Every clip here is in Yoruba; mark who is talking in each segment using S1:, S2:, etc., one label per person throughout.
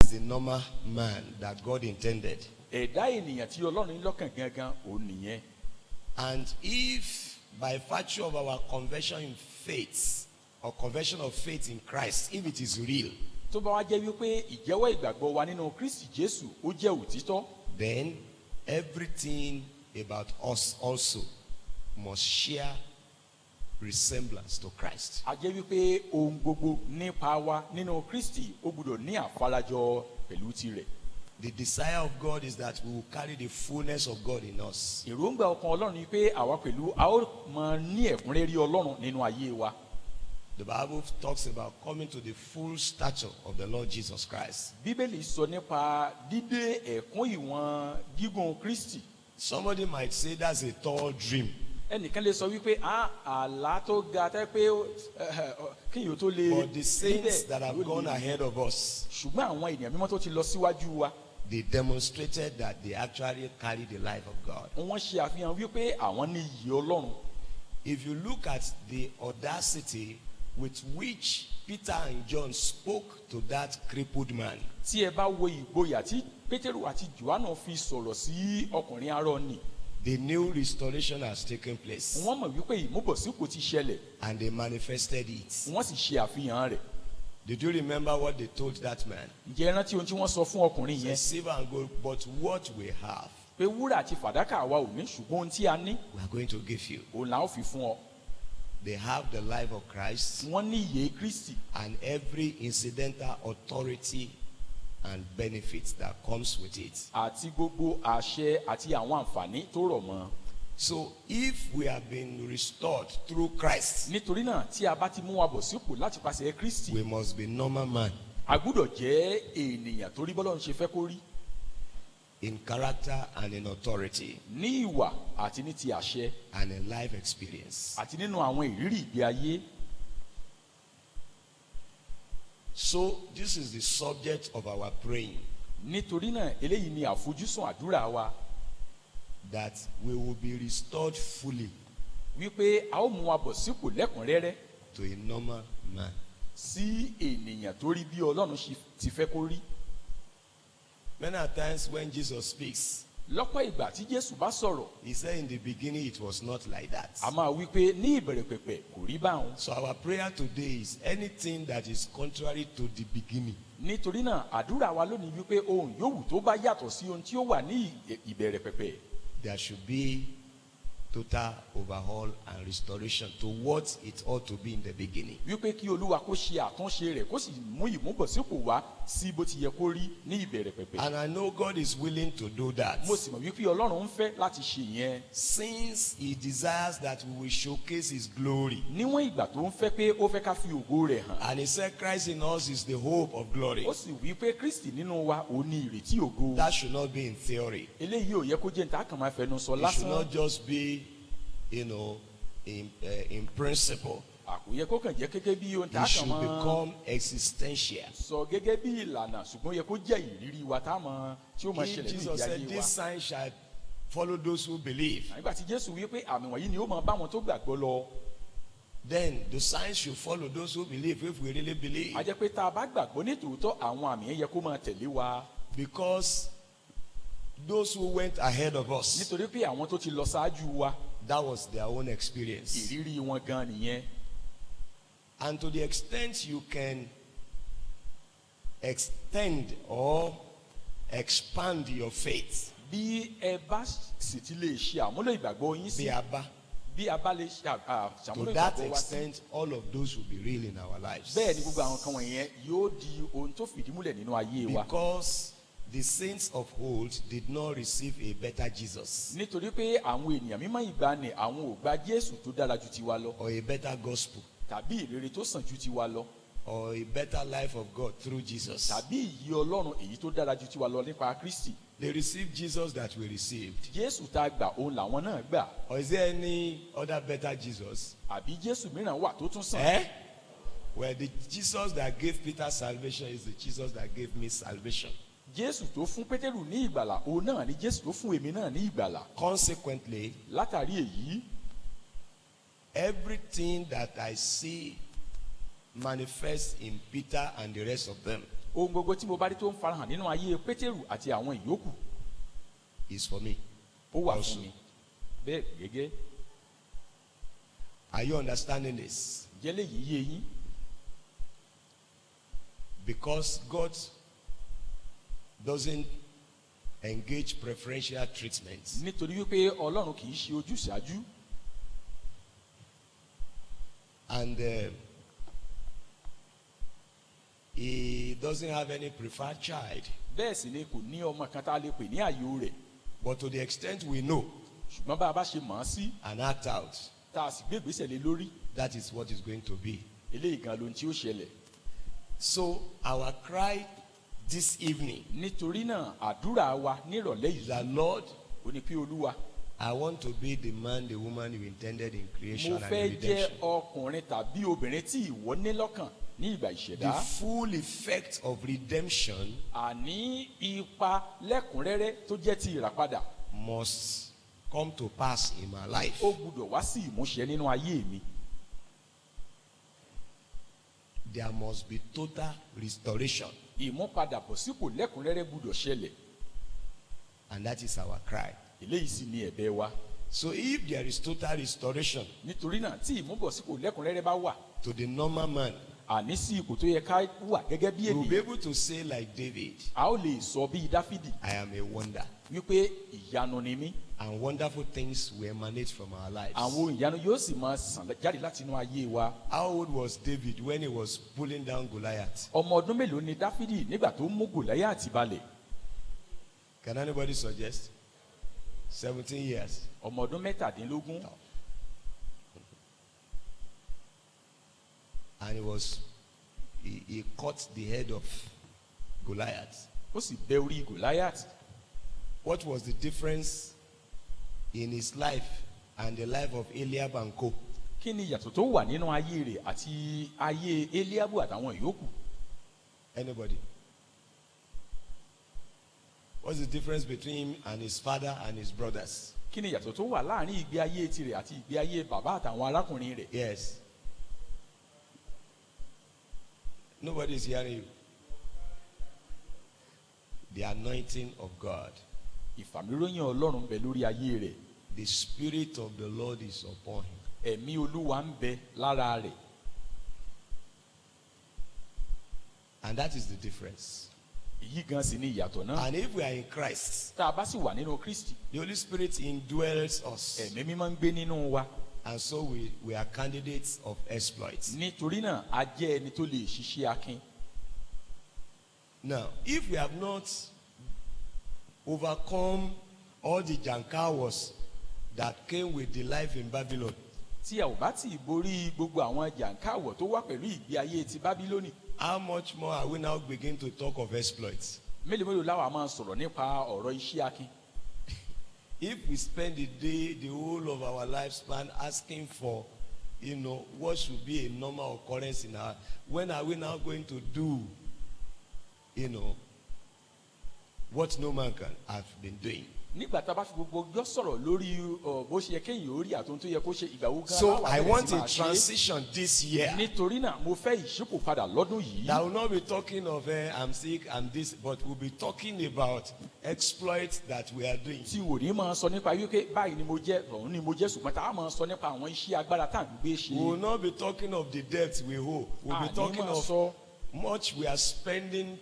S1: That's the normal man that God intended.
S2: ẹ̀dá ènìyàn tí Ọlọ́run ní lọ́kàn gangan òun nìyẹn.
S1: And if by virtue of our conversion in faith or conversion of faith in Christ, if it is real,
S2: tó bá wá jẹ́ wípé ìjẹ́wọ́ ìgbàgbọ́ wa nínú Kristi Jésù ó jẹ́ òtítọ́,
S1: then everything about us also must share resemblance to Christ.
S2: a jẹ́ wípé ohun gbogbo nípa wa nínú Kristi ó gbọ́dọ̀ ní àfarajọ pẹ̀lú tirẹ̀.
S1: The desire of God is that we will carry the fullness of God in us.
S2: èròǹgbà ọkàn Ọlọ́run ni pé àwa pẹ̀lú a ó máa ní ẹ̀kúnrẹ́rẹ́ Ọlọ́run nínú ayé wa.
S1: The Bible talks about coming to the full stature of the Lord Jesus Christ.
S2: Bíbélì sọ nípa dídé ẹ̀kún ìwọ̀n gígùn Kristi.
S1: Somebody might say that's a tall dream.
S2: ẹnìkan lè sọ wípé àlá tó ga tẹ́ pé kíyàn tó lè.
S1: But the saints that have gone ahead of us,
S2: ṣùgbọ́n àwọn ènìyàn mímọ́ tó ti lọ síwájú wa.
S1: they demonstrated that they actually carry the life of God.
S2: wọ́n ṣe àfihàn wípé àwọn ní iyì Ọlọ́run.
S1: If you look at the audacity with which Peter and John spoke to that crippled man,
S2: tí ẹ bá wo ìgboyà tí Pétérù àti Jòhánù fi sọ̀rọ̀ sí ọkùnrin arọ ni.
S1: they knew restoration has taken place
S2: wọ́n mọ̀ wípé ìmúbọ̀sípò ti ṣẹlẹ̀.
S1: and they manifested it.
S2: wọ́n sì ṣe àfihàn rẹ̀.
S1: Did you remember what they told that man?
S2: ǹjẹ́ ẹ rántí ohun tí wọ́n sọ fún ọkùnrin
S1: Say,
S2: yẹn?
S1: silver and gold, but what we have,
S2: pé wúrà àti fàdákà wa ò ní, ṣùgbọ́n ohun tí a ní
S1: we are going to give you.
S2: òun là ó fi fún ọ.
S1: They have the life of Christ
S2: wọ́n ní ìyè Kristi
S1: and every incidental authority and benefits that comes with it.
S2: àti gbogbo àṣẹ àti àwọn àǹfààní tó rọ̀ mọ́.
S1: So if we have been restored through Christ,
S2: nítorí náà tí a bá ti mú wa bọ̀ sípò láti pàṣẹ Kristi,
S1: we must be normal man
S2: a gbúdọ̀ jẹ́ ènìyàn tó rí bọ́lọ́run ṣe fẹ́ kó rí,
S1: in character and in authority
S2: ní ìwà àti ní ti àṣẹ
S1: and in life experience.
S2: àti nínú àwọn ìrírí ìgbé ayé.
S1: So this is the subject of our praying,
S2: nítorí náà eléyìí ni àfojúsùn àdúrà wa,
S1: that we will be restored fully
S2: wípé a ó mú wa bọ̀ sípò lẹ́kùnrẹ́rẹ́
S1: to a normal man.
S2: sí ènìyàn tó rí bí Ọlọ́run ṣe ti fẹ́ kó rí.
S1: Many a times when Jesus speaks,
S2: lọ́pọ̀ ìgbà tí Jésù bá sọ̀rọ̀,
S1: he said in the beginning it was not like that.
S2: a máa wí pé ní ìbẹ̀rẹ̀ pẹ̀pẹ̀ kò rí báwọn.
S1: So our prayer today is anything that is contrary to the beginning,
S2: nítorí náà àdúrà wa lónìí wípé ohun yòówù tó bá yàtọ̀ sí ohun tí ó wà ní ìbẹ̀rẹ̀ pẹ̀pẹ̀,
S1: there should be total overhaul and restoration to what it ought to be in the beginning.
S2: wípé kí Olúwa kó ṣe àtúnṣe rẹ̀ kó sì mú ìmúbọ̀sípò wá sí bó ti yẹ kó rí ní ìbẹ̀rẹ̀ pẹ̀pẹ̀.
S1: And I know God is willing to do that,
S2: mo sì mọ̀ wípé Ọlọ́run ń fẹ́ láti ṣe yẹn,
S1: since he desires that we will showcase his glory.
S2: níwọ̀n ìgbà tó ń fẹ́ pé ó fẹ́ ká fi ògo rẹ̀ hàn.
S1: And he said Christ in us is the hope of glory.
S2: ó sì wí pé Kristi nínú wa òun ni ìrètí ògo.
S1: That should not be in theory.
S2: eléyìí ò yẹ kó jẹ́ níta kàn máa fẹnu sọ
S1: It should
S2: lásán.
S1: not just be, in principle.
S2: kò yẹ kó kàn jẹ́ gẹ́gẹ́ bí ohun tá a
S1: It should
S2: kàn máa
S1: become existential.
S2: sọ gẹ́gẹ́ bí ìlànà, ṣùgbọ́n ó yẹ kó jẹ́ ìrírí wa tá a máa tí ó máa
S1: If
S2: ṣẹlẹ̀ ní
S1: Jesus
S2: ìgbé
S1: said,
S2: ayé wa.
S1: this sign shall follow those who believe,
S2: nígbà tí Jésù wí pé àmì wọ̀nyí ni ó máa bá wọn tó gbàgbọ́ lọ,
S1: then the signs should follow those who believe, if we really believe.
S2: a jẹ́ pé tá a bá gbàgbọ́ ní tòótọ́ àwọn àmì yẹn yẹ kó máa tẹ̀lé wa,
S1: Because those who went ahead of us,
S2: nítorí pé àwọn tó ti lọ ṣáájú wa
S1: that was their own experience.
S2: ìrírí wọn gan nìyẹn.
S1: And to the extent you can extend or expand your faith,
S2: bí ẹ bá sì ti lè ṣe àmúlò ìgbàgbọ́ yín sí, bí a bá lè
S1: to
S2: ṣàmúlò
S1: that
S2: ìgbàgbọ́ wa sí,
S1: extent, all of those will be real in our lives.
S2: bẹ́ẹ̀ ni gbogbo àwọn kan wọ̀nyẹn yóò di ohun tó fìdí múlẹ̀ nínú ayé wa.
S1: Because the saints of old did not receive a better Jesus
S2: nítorí pé àwọn ènìyàn mímọ́ ìgbàanì àwọn ò gba Jésù tó dára ju tiwa lọ,
S1: or a better gospel
S2: tàbí ìrere tó sàn ju tiwa lọ,
S1: or a better life of God through Jesus.
S2: tàbí ìyè Ọlọ́run èyí tó dára ju tiwa lọ nípa Kristi.
S1: They received Jesus that we received.
S2: Jésù tá a gbà òun làwọn náà gbà,
S1: Or is there any other better Jesus?
S2: àbí Jésù mìíràn wà tó tún sàn.
S1: Well, the Jesus that gave Peter salvation is the Jesus that gave me salvation.
S2: Jésù tó fún Pétérù ní ìgbàlà òun náà ni Jésù tó fún èmi náà ní ìgbàlà.
S1: Consequently,
S2: látàrí èyí,
S1: everything that I see manifest in Peter and the rest of them,
S2: ohun gbogbo tí mo bá rí tó ń farahàn nínú ayé Pétérù àti àwọn ìyókù
S1: is for me.
S2: ó wà
S1: Also.
S2: fún mi bẹ́ẹ̀ gẹ́gẹ́.
S1: Are you understanding this?
S2: Jẹ́ léyìí yé yín.
S1: Because God doesn't engage preferential treatment.
S2: Nítorí wípé Ọlọ́run kì í ṣe ojúṣàájú.
S1: And he doesn't have any preferred child.
S2: Bẹ́ẹ̀ sì ni kò ní ọmọ kan tá a lè pè ní àyò rẹ̀.
S1: But to the extent we know
S2: Ṣùgbọ́n bá a bá ṣe mọ̀ ọ́n sí
S1: and act out,
S2: tá a sì gbé ìgbésẹ̀ lé lórí,
S1: that is what is going to be.
S2: eléyìí gan lohun tí ó ṣẹlẹ̀.
S1: So our cry this evening
S2: Nítorí náà àdúrà wa nírọ̀lẹ́
S1: is
S2: yìí
S1: that, Lord,
S2: ó ní pé Olúwa,
S1: I want to be the man, the woman you intended in creation
S2: mo
S1: and
S2: fẹ́
S1: in
S2: jẹ́
S1: redemption.
S2: ọkùnrin tàbí obìnrin tí ìwọ ní lọ́kàn ní ìgbà
S1: The
S2: ìṣẹ̀dá.
S1: full effect of redemption
S2: Àní ipa lẹ́kùnrẹ́rẹ́ tó jẹ́ ti ìràpadà
S1: must come to pass in my life.
S2: ó gbúdọ̀ wá sí ìmúṣẹ nínú ayé mi.
S1: There must be total restoration,
S2: Ìmúpadàbọ̀sípò lẹ́kùnrẹ́rẹ́ gbúdọ̀ ṣẹlẹ̀.
S1: and that is our cry.
S2: Eléyìí sì ni ẹ̀bẹ̀ wa.
S1: So if there is total restoration
S2: Nítorí náà tí ìmúbọ̀sípò lẹ́kùnrẹ́rẹ́ bá wà,
S1: to the normal man,
S2: àní sí ipò tó yẹ ká wà gẹ́gẹ́ bí
S1: we will be
S2: ènìyàn,
S1: able to say like David,
S2: a ó lè sọ bíi Dáfídì
S1: I am a wonder,
S2: wípé ìyanu ni mí.
S1: and wonderful things will emanate from our lives.
S2: Àwọn ìyanu yóò sì máa sàn jáde láti inú ayé wa.
S1: How old was David when he was pulling down Goliath?
S2: Ọmọ ọdún mélòó ni Dáfídì nígbà tó mú Gòláyátì balẹ̀?
S1: Can anybody suggest? 17 years.
S2: Ọmọ ọdún 17.
S1: And he cut the head of Goliath.
S2: Ó sì bẹ́ orí Gòláyátì.
S1: What was the difference in his life and the life of Eliab and co?
S2: Kí ni ìyàtọ̀ tó wà nínú ayé rẹ̀ àti ayé Eliabu àtàwọn ìyókù?
S1: Anybody? What's the difference between him and his father and his brothers?
S2: Kí ni ìyàtọ̀ tó wà láàrin ìgbé ayé tirẹ̀ àti ìgbé ayé bàbá àtàwọn arákùnrin rẹ̀?
S1: Yes. Nobody is hearing you. The anointing of God.
S2: Ìfàmìróyìn Ọlọ́run bẹ lórí ayé rẹ̀.
S1: The Spirit of the Lord is upon him.
S2: Ẹ̀mí Olúwa ń bẹ lára rẹ̀.
S1: And that is the difference.
S2: Èyí gan sì ni ìyàtọ̀ náà.
S1: And if we are in Christ,
S2: Tá a bá sì wà nínú Kristi,
S1: the Holy Spirit indwells us.
S2: ẹ̀mí mímọ́ ń gbé nínú wa.
S1: And so we are candidates of exploits.
S2: Nítorí náà a jẹ́ ẹni tó lè ṣiṣẹ́ akin.
S1: Now, if we have not overcome all the jankawas that came with the life in Babylon,
S2: Tí a ò bá tí ì borí gbogbo àwọn jàǹkáwọ̀ tó wá pẹ̀lú ìgbé ayé ti Bábílónì,
S1: how much more are we now begin to talk of exploits?
S2: mélòó mélòó láwa máa sọ̀rọ̀ nípa ọ̀rọ̀ iṣẹ́ akin.
S1: If we spend the day, the whole of our lifespan asking for, what should be a normal occurrence in our, when are we now going to do, what no man can have been doing?
S2: Nígbà tá a bá fi gbogbo ọjọ́ sọ̀rọ̀ lórí bó ṣe yẹ kéèyàn ó rí àtúntò tó yẹ kó ṣe ìgbà wo gan-an
S1: So
S2: láwa
S1: I
S2: bẹ̀rẹ̀
S1: want
S2: sí
S1: a
S2: máa ṣe.
S1: transition this year.
S2: Nítorí náà mo fẹ́ ìṣípòpadà lọ́dún yìí.
S1: That will not be talking of I'm sick, I'm this, but we'll be talking about exploits that we are doing.
S2: Tí ò ní máa sọ nípa wípé báyìí ni mo jẹ́ ọ̀hún ni mo jẹ́ ṣùgbọ́n tá a máa sọ nípa àwọn iṣẹ́ agbára tá à ń gbé ṣe.
S1: We will not be talking of the debts we owe. We'll be
S2: Àní
S1: talking
S2: máa
S1: of
S2: sọ
S1: much we are spending,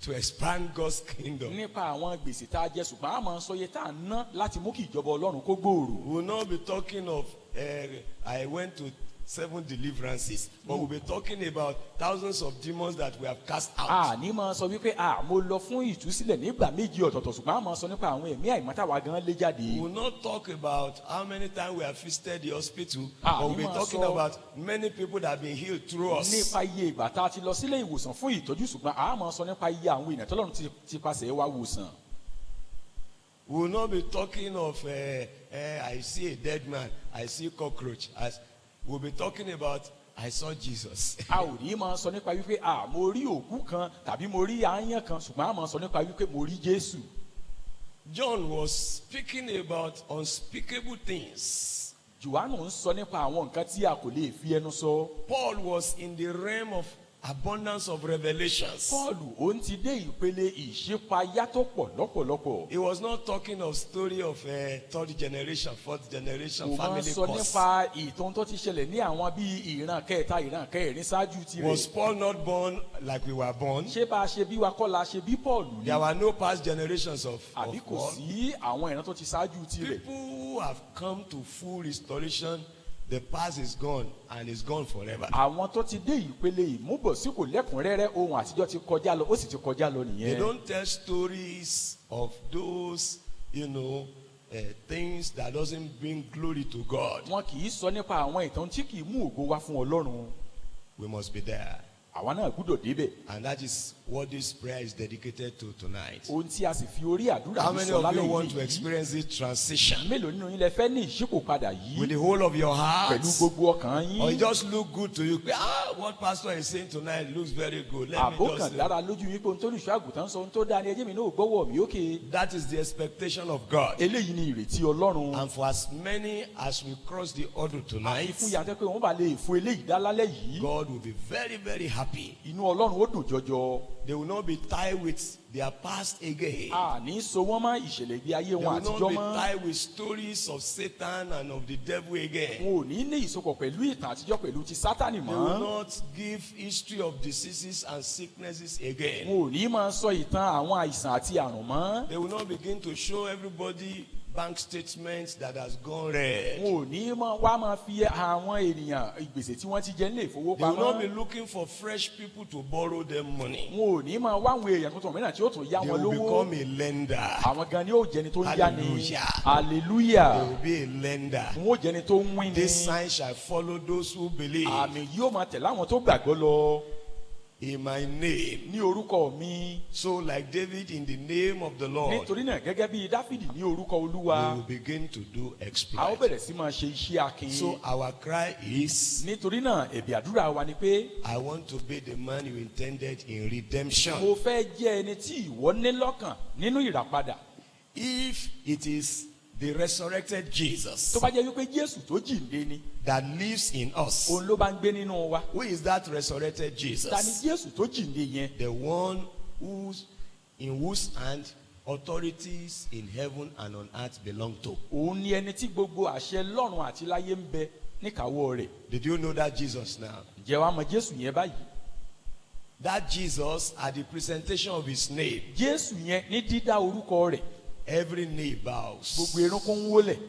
S1: to expand God's kingdom.
S2: nípa àwọn gbèsè tá a jẹ ṣùgbọ́n a máa sọ iye tá a ná láti mú kí ìjọba Ọlọ́run kó gbòòrò.
S1: We will not be talking of I went to 7 deliverances, but we'll be talking about thousands of demons that we have cast out.
S2: Àní máa sọ wípé mo lọ fún ìtúsílẹ̀ nígbà méjì ọ̀tọ̀ọ̀tọ̀ ṣùgbọ́n a máa sọ nípa àwọn ẹ̀mí àìmọ́tàwá gan lé jáde.
S1: We will not talk about how many times we have visited the hospital,
S2: Ah,
S1: but we'll be
S2: you must
S1: talking
S2: so-
S1: about many people that have been healed through us.
S2: Nípa iye ìgbà tá a ti lọ sílé ìwòsàn fún ìtọ́jú ṣùgbọ́n a máa sọ nípa iye àwọn èèyàn tọ́lọ́run ti pàṣẹ wá wòsàn.
S1: We will not be talking of I see a dead man, I see cockroach. We'll be talking about I saw Jesus.
S2: A ò ní máa sọ nípa wípé mo rí òkú kan tàbí mo rí aáyán kan ṣùgbọ́n a máa sọ nípa wípé mo rí Jésù.
S1: John was speaking about unspeakable things.
S2: Jòhánù ń sọ nípa àwọn nǹkan tí a kò lè fi ẹnu sọ.
S1: Paul was in the realm of abundance of revelations.
S2: Pọ́ọ̀lù òun ti dé ìpele ìṣípayá tó pọ̀ lọ́pọ̀lọpọ̀.
S1: He was not talking of story of third generation, fourth generation,
S2: Mo máa ń
S1: family
S2: sọ
S1: curse.
S2: nípa ìtàn tó ti ṣẹlẹ̀ ní àwọn bíi ìran kẹta ìran kẹrin ṣáájú tirẹ̀.
S1: Was Paul not born like we were born?
S2: Ṣé bá a ṣe bí wa kọ́ la ṣe bí Pọ́ọ̀lù ni?
S1: There were no past generations of
S2: Àbí kò
S1: Paul.
S2: sí àwọn ìran tó ti ṣáájú tirẹ̀.
S1: People who have come to full restoration, the past is gone and is gone forever.
S2: Àwọn tó ti dé ìpele ìmúbọ̀sípò lẹ́kùnrẹ́rẹ́ ohun àtijọ́ ti kọjá lọ ó sì ti kọjá lọ
S1: They
S2: nìyẹn.
S1: don't tell stories of those, things that doesn't bring glory to God.
S2: Wọn kì í sọ nípa àwọn ìtàn tí kì í mú ògo wá fún Ọlọ́run.
S1: We must be there.
S2: Àwa náà gbúdọ̀ débẹ̀.
S1: And that is what this prayer is dedicated to tonight.
S2: Ohun tí a sì fi orí àdúrà
S1: How
S2: yìí
S1: many
S2: sọ
S1: of you
S2: lálẹ́
S1: want to
S2: yìí.
S1: experience this transition
S2: Mélòó nínú yín lẹ fẹ́ ní ìṣípòpadà
S1: with
S2: yìí
S1: the whole of your heart?
S2: pẹ̀lú gbogbo ọkàn
S1: Or it
S2: yín?
S1: just look good to you? What pastor is saying tonight looks very good. Let me
S2: Àbókàn
S1: just
S2: dára lójú yín pé ohun tó ní ìṣọ́ àgùntàn sọ ohun tó dáa ní ẹjẹ́ mi náà gbọ́wọ́ mi ókè.
S1: That is the expectation of God.
S2: Eléyìí ni ìrètí Ọlọ́run.
S1: And for as many as we cross the hurdle
S2: Àti
S1: tonight,
S2: fún yàtọ̀ pé wọ́n bá lè fo eléyìí dá lálẹ́ yìí.
S1: God will be very, very happy.
S2: Inú Ọlọ́run ó dùn jọjọ.
S1: They will not be tied with their past again.
S2: Àní so wọ́n mọ́ ìṣẹ̀lẹ̀ ìgbé ayé
S1: They
S2: wọn
S1: will
S2: àtijọ́
S1: not be
S2: mọ́.
S1: tied with stories of Satan and of the devil again.
S2: Wọn ò ní ní ìsopọ̀ pẹ̀lú ìtàn àtijọ́ pẹ̀lú ti Sátánì
S1: They will
S2: mọ́.
S1: not give history of diseases and sicknesses again.
S2: Wọn ò ní máa sọ ìtàn àwọn àìsàn àti àrùn mọ́.
S1: They will not begin to show everybody bank statements that has gone red.
S2: Wọn ò ní wá máa fi àwọn ènìyàn ìgbèsè tí wọ́n ti jẹ nílé
S1: They will not be
S2: ìfowópamọ́.
S1: looking for fresh people to borrow them money.
S2: Wọn ò ní máa wá àwọn èèyàn tuntun mìíràn tí ó tún yá
S1: They
S2: wọn
S1: will
S2: lówó.
S1: become a lender.
S2: Àwọn gan ni ó jẹni tó ń yá ni.
S1: Hallelujah. They
S2: Hallelujah.
S1: will be a lender.
S2: Wọn ó jẹni tó ń wín ni.
S1: This sign shall follow those who believe.
S2: Àmì yóò máa tẹ̀lé àwọn tó gbàgbọ́ lọ
S1: In my name.
S2: ní orúkọ mi.
S1: So like David in the name of the Lord,
S2: Nítorí náà gẹ́gẹ́ bí Dáfídì ní orúkọ
S1: we
S2: Olúwa.
S1: will begin to do
S2: A ó
S1: exploits.
S2: bẹ̀rẹ̀ sí máa ṣe iṣẹ́ akin.
S1: So our cry is,
S2: Nítorí náà ẹ̀bì àdúrà wa ni pé
S1: I want to be the man you intended in redemption.
S2: mo fẹ́ jẹ́ ẹni tí ìwọ ní lọ́kàn nínú ìràpadà.
S1: If it is the resurrected Jesus
S2: Tó bá jẹ́ wípé Jésù tó jíǹde ni
S1: that lives in us,
S2: òun ló bá ń gbé nínú wa.
S1: who is that resurrected
S2: Ta ni
S1: Jesus?
S2: Jésù tó jíǹde yẹn?
S1: The one in whose hand authorities in heaven and on earth belong to.
S2: Òun ni ẹni tí gbogbo àṣẹ lọ́run àti láyé ń bẹ níkàáwọ́ rẹ̀.
S1: Did you know that Jesus now?
S2: Ǹjẹ́ wàá mọ Jésù yẹn báyìí?
S1: That Jesus, at the presentation of his name,
S2: Jésù yẹn ní dídá orúkọ rẹ̀
S1: every knee bows.
S2: gbogbo erunkun ń wólẹ̀.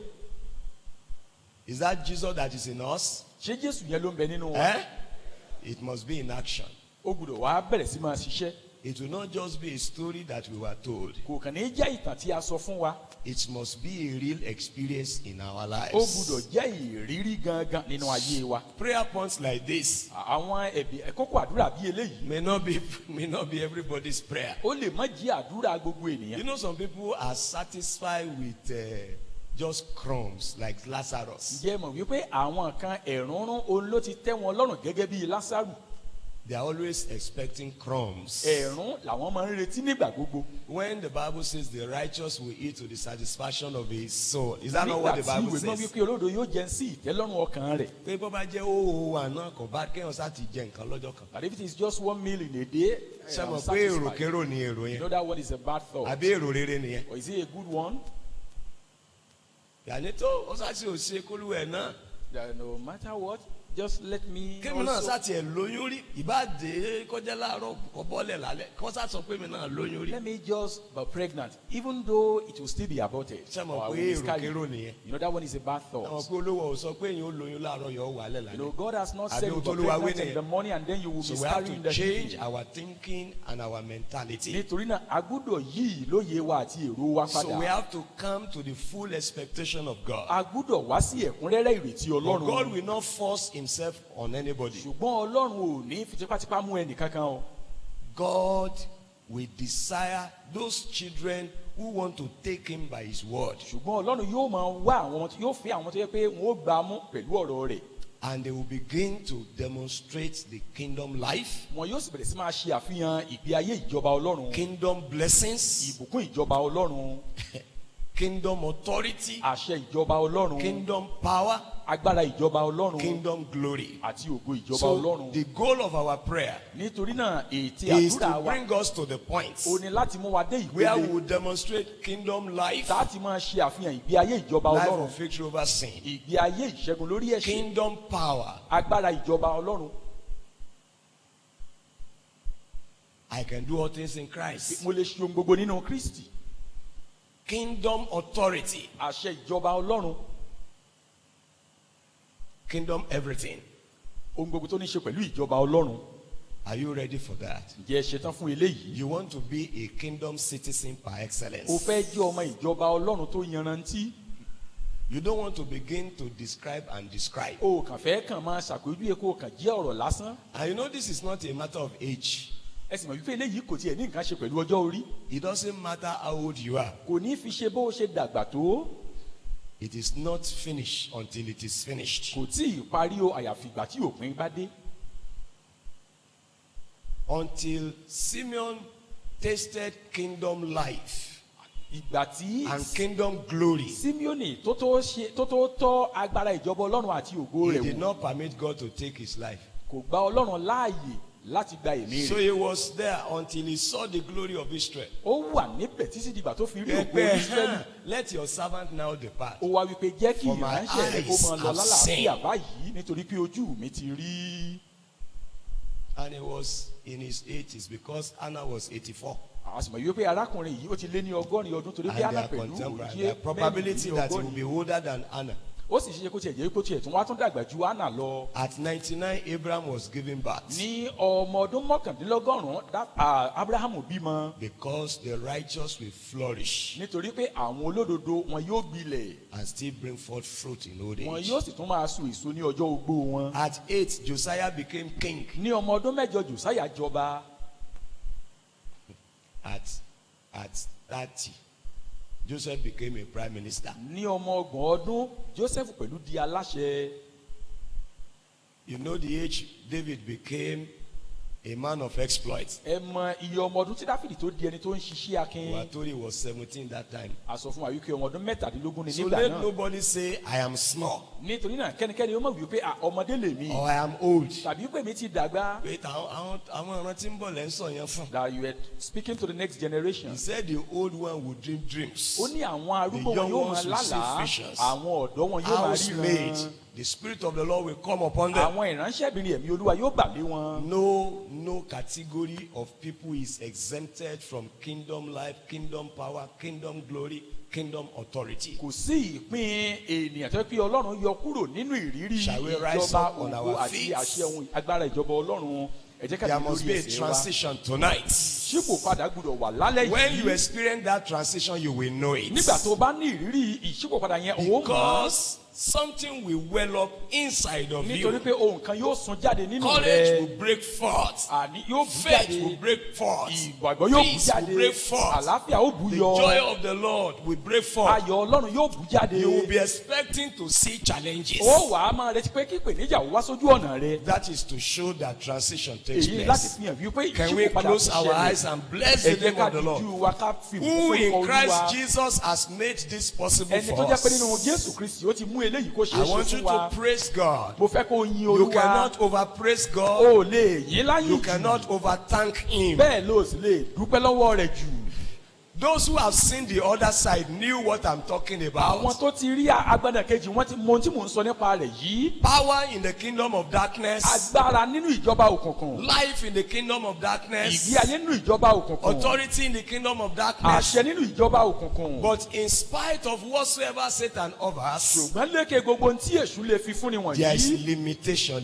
S1: Is that Jesus that is in us?
S2: Ṣé Jésù yẹn ló ń bẹ nínú wa?
S1: Eh? It must be in action.
S2: Ó gbọ́dọ̀ wá bẹ̀rẹ̀ sí máa ṣiṣẹ́.
S1: It will not just be a story that we were told.
S2: Kò kàn ní jẹ́ ìtàn tí a sọ fún wa.
S1: It must be a real experience in our
S2: Ó
S1: lives.
S2: gbọ́dọ̀ jẹ́ ìrírí gangan nínú ayé wa.
S1: Prayer points like this
S2: Àwọn kókó àdúrà bíi eléyìí
S1: may not be everybody's prayer.
S2: ó lè má jẹ́ àdúrà gbogbo ènìyàn.
S1: You know, some people are satisfied with just crumbs like Lazarus.
S2: Ǹjẹ́ ẹ mọ̀ wípé àwọn kan ẹ̀rúnrún òun ló ti tẹ́ wọn lọ́rùn gẹ́gẹ́ bíi Lásárù.
S1: They are always expecting crumbs.
S2: Ẹ̀rún làwọn máa ń retí nígbà gbogbo.
S1: When the Bible says the righteous will eat to the satisfaction of his soul, is that not what the
S2: Nígbà tí
S1: Bible
S2: ìwé náà
S1: says?
S2: wípé olódo yóò jẹun sí ìtẹ́lọ́rùn ọkàn rẹ̀.
S1: Pé bó bá jẹ́ òwò àná kò bá kéèyàn sá ti jẹ nǹkan lọ́jọ́ kan.
S2: But if it is just 1 meal in a day,
S1: Ṣé
S2: I'm
S1: mọ̀ pé èrò
S2: satisfied.
S1: kérò ni èrò
S2: You
S1: yẹn?
S2: know that one is a bad thought.
S1: Àbí èrò rere nìyẹn?
S2: Or is it a good one?
S1: Yàní tó ó sá sí òṣè kólúwẹ̀ náà.
S2: That no matter what, just let me
S1: Kémi náà
S2: also,
S1: sá tiẹ̀ lóyún rí. Ìbáàdé kọjá láàárọ̀ kọ́ bọ́lẹ̀ lálẹ́. Kọ́ sá sọ pé mi náà lóyún rí.
S2: let me just be pregnant, even though it will still be aborted.
S1: Ṣé
S2: Or I
S1: mọ̀
S2: will
S1: pé èrò
S2: miscarry.
S1: kérò nìyẹn?
S2: You know that one is a bad
S1: Àwọn
S2: thought.
S1: pé olówó ò sọ pé èèyàn ó lóyún láàárọ̀ yọ̀ ó wà lẹ̀
S2: You know,
S1: lálẹ́.
S2: God has not
S1: Àbí
S2: said you
S1: ohun tó
S2: be
S1: Olúwa wí
S2: pregnant in
S1: nìyẹn.
S2: the morning and then you will
S1: So we have
S2: miscarry in
S1: to
S2: the
S1: change
S2: evening.
S1: our thinking and our mentality.
S2: Nítorí náà, a gbọ́dọ̀ yí ìlóye wa àti èrò wa
S1: So we
S2: padà.
S1: have to come to the full expectation of God.
S2: A gbọ́dọ̀ wá sí ẹ̀kúnrẹ́rẹ́ ìrètí
S1: But God
S2: Ọlọ́run.
S1: will not force himself on anybody.
S2: Ṣùgbọ́n Ọlọ́run ò ní fi tipátipá mú ẹnì kankan o.
S1: God will desire those children who want to take him by his word.
S2: Ṣùgbọ́n Ọlọ́run yóò máa wá àwọn yóò fi àwọn tó yẹ pé wọ́n ó gbà á mú pẹ̀lú ọ̀rọ̀ rẹ̀.
S1: And they will begin to demonstrate the kingdom life,
S2: Wọn yóò sì bẹ̀rẹ̀ sí máa ṣe àfihàn ìgbé ayé ìjọba Ọlọ́run.
S1: kingdom blessings,
S2: Ìbùkún ìjọba Ọlọ́run.
S1: kingdom authority,
S2: Àṣẹ ìjọba Ọlọ́run.
S1: kingdom power,
S2: agbára ìjọba ọlọ́run
S1: kingdom glory.
S2: àti ògo ìjọba
S1: So
S2: ọlọ́run.
S1: the goal of our prayer
S2: nítorí náà ètí
S1: is
S2: àdúrà
S1: to
S2: wa
S1: bring us to the point
S2: ó ní láti mú wa dé
S1: where we
S2: ìpele
S1: will demonstrate kingdom life,
S2: láti máa ṣe àfihàn ìgbé ayé ìjọba
S1: life
S2: ọlọ́run,
S1: of victory over sin,
S2: ìgbé ayé ìṣẹ́gun lórí ẹ̀ṣẹ̀,
S1: kingdom power.
S2: agbára ìjọba ọlọ́run.
S1: I can do all things in Christ.
S2: mo lè ṣe ohun gbogbo nínú Kristi.
S1: Kingdom authority,
S2: àṣẹ ìjọba ọlọ́run,
S1: kingdom everything.
S2: ohun gbogbo tó ní ṣe pẹ̀lú ìjọba ọlọ́run.
S1: Are you ready for that?
S2: ǹjẹ́ ẹ ṣetán fún eléyìí?
S1: You want to be a kingdom citizen par excellence.
S2: o fẹ́ jẹ́ ọmọ ìjọba ọlọ́run tó yanrantí.
S1: You don't want to begin to describe and describe.
S2: o kàn fẹ́ kàn máa ṣàpèjúwe kó o kàn jẹ́ ọ̀rọ̀ lásán.
S1: And you know this is not a matter of age.
S2: ẹ sì mọ̀ wípé eléyìí kò tiẹ̀ ní nǹkan ṣe pẹ̀lú ọjọ́ orí.
S1: It doesn't matter how old you are.
S2: kò ní fi ṣe bó o ṣe dàgbà tó.
S1: It is not finished until it is finished.
S2: kò tí ì parí o àyàfi ìgbà tí òpin bá dé.
S1: Until Simeon tasted kingdom life
S2: ìgbà tí
S1: and kingdom glory,
S2: Símíónì tó tó tọ́ agbára ìjọba ọlọ́run àti ògo
S1: he
S2: rẹ̀
S1: did
S2: wò,
S1: not permit God to take his life.
S2: kò gba ọlọ́run láàyè láti gba ẹ̀mí
S1: So
S2: rẹ̀.
S1: he was there until he saw the glory of Israel.
S2: ó wà níbẹ̀ títí dìgbà tó fi rí ògo Ísírẹ́lì.
S1: Let your servant now depart.
S2: ó wá wípé jẹ́ kí
S1: For my
S2: ìránṣẹ́ rẹ̀ kó
S1: eyes
S2: máa lọ
S1: have
S2: lálàáfíà
S1: seen.
S2: báyìí nítorí pé ojú mi ti rí.
S1: And he was in his 80s because Anna was 84.
S2: a sì mọ̀ wípé arákùnrin yìí ó ti lé ní ọgọ́rin ọdún torí
S1: And
S2: pé Hánà
S1: they are
S2: pẹ̀lú
S1: contemporary.
S2: òye
S1: The probability that he will
S2: mẹ́rin
S1: be older than Anna.
S2: ó sì ṣe kó tiẹ̀ jẹ́ pé tiẹ̀ tún wá tún dàgbà ju Hánà lọ.
S1: At 99, Abraham was giving birth
S2: ní ọmọ ọdún mọ́kàndínlọ́gọ́rùn-ún Abrahamu bímọ
S1: because the righteous will flourish
S2: nítorí pé àwọn olódodo wọn yóò gbilẹ̀
S1: and still bring forth fruit in old
S2: wọn
S1: age.
S2: yóò sì tún máa so èso ní ọjọ́ ogbó wọn.
S1: At 8, Josiah became king.
S2: ní ọmọ ọdún mẹ́jọ Jòsáyà jọba.
S1: At 30, Joseph became a prime minister.
S2: ní ọmọ ọgbọ̀n ọdún Joseph pẹ̀lú di aláṣẹ.
S1: You know the age David became a man of exploits.
S2: ẹ mọ iye ọmọ ọdún tí Dáfídì tó di ẹni tó ń ṣiṣẹ́
S1: We
S2: akin.
S1: are told he was 17 that time.
S2: a sọ fún wa wípé ọmọ ọdún mẹ́tàdínlógún ni
S1: So
S2: nígbà
S1: let
S2: náà.
S1: nobody say I am small
S2: nítorí náà kẹ́nikẹ́ni ó mọ̀ wípé ọmọdé lèmi
S1: or I am old.
S2: tàbí pé mi ti dàgbà.
S1: Wait, àwọn ọ̀ràn tí ń bọ̀ lẹ́ ń sọ yẹn fún.
S2: that you were speaking to the next generation.
S1: He said the old one would dream dreams.
S2: ó ní àwọn arúgbó
S1: The
S2: wọn
S1: young
S2: yóò máa
S1: ones will see
S2: lálàá
S1: visions.
S2: àwọn ọ̀dọ́ wọn yóò máa
S1: Housemaid,
S2: ríran
S1: the spirit of the Lord will come upon them.
S2: àwọn ìránṣẹ́bìnrin ẹ̀mí Olúwa yóò bà lé wọn.
S1: No category of people is exempted from kingdom life, kingdom power, kingdom glory, kingdom authority.
S2: kò sí ìpín ènìyàn tó pé Ọlọ́run yọ kúrò nínú ìrírí
S1: Shall we rise
S2: ìjọba
S1: up on
S2: ògo
S1: our
S2: àti
S1: feet?
S2: àṣẹ ohun agbára ìjọba Ọlọ́run. ẹ jẹ́ ká
S1: There
S2: dìde
S1: must
S2: lórí
S1: be a
S2: ẹsẹ̀ wa.
S1: transition tonight.
S2: ṣípò padà gbọ́dọ̀ wà lálẹ́
S1: When you
S2: yìí.
S1: experience that transition, you will know it.
S2: nígbà tó bá ní ìrírí ìṣípòpadà yẹn òun mọ̀
S1: Because something will well up inside of
S2: nítorí
S1: you.
S2: pé ohun kan yóò sun jáde nínú
S1: Courage
S2: rẹ.
S1: will break forth.
S2: àní yóò bú
S1: Faith will
S2: jáde.
S1: break forth.
S2: ìgbàgbọ́ yóò bú
S1: Peace will
S2: jáde.
S1: break forth.
S2: àlàáfíà ó bú
S1: The
S2: yọ.
S1: joy of the Lord will break forth.
S2: ayọ̀ Ọlọ́run yóò bú jáde.
S1: You will be expecting to see challenges.
S2: ó wà á máa retí pé kí ìpèníjà wá sójú ọ̀nà rẹ.
S1: That is to show that transition takes
S2: èyí láti
S1: place.
S2: fi hàn wípé
S1: Can we
S2: ìṣípòpadà
S1: close
S2: kò
S1: our
S2: ṣẹlẹ̀.
S1: eyes and bless
S2: ẹ
S1: the
S2: jẹ́
S1: name
S2: ká
S1: of the Lord?
S2: dijú wa ká fi
S1: Who
S2: fún
S1: in
S2: orúkọ
S1: Christ
S2: Olúwa.
S1: Jesus has made this possible
S2: ẹni tó
S1: for
S2: jẹ́ pé nínú
S1: us.
S2: Jésù Kristi ó ti mú eléyìí kó ṣeé
S1: I
S2: ṣe
S1: want you
S2: fún wa.
S1: to praise God.
S2: mo fẹ́ kó yin
S1: You
S2: Olúwa.
S1: cannot overpraise God.
S2: o lè yín láyé
S1: You
S2: jù.
S1: cannot overthank Him.
S2: bẹ́ẹ̀ ló sì lè dúpẹ́ lọ́wọ́ rẹ̀ jù.
S1: Those who have seen the other side knew what I'm talking
S2: àwọn
S1: about.
S2: tó ti rí agbádá kejì wọ́n ti mọ ohun tí mò ń sọ nípa rẹ̀ yìí.
S1: Power in the kingdom of darkness.
S2: agbára nínú ìjọba òkùnkùn.
S1: Life in the kingdom of darkness.
S2: ìgbé ayé nínú ìjọba òkùnkùn.
S1: Authority in the kingdom of darkness.
S2: àṣẹ nínú ìjọba òkùnkùn.
S1: But in spite of whatsoever Satan offers,
S2: ṣùgbọ́n lékè gbogbo ohun tí èṣù lè fi fúnni
S1: there is
S2: wọ̀nyí.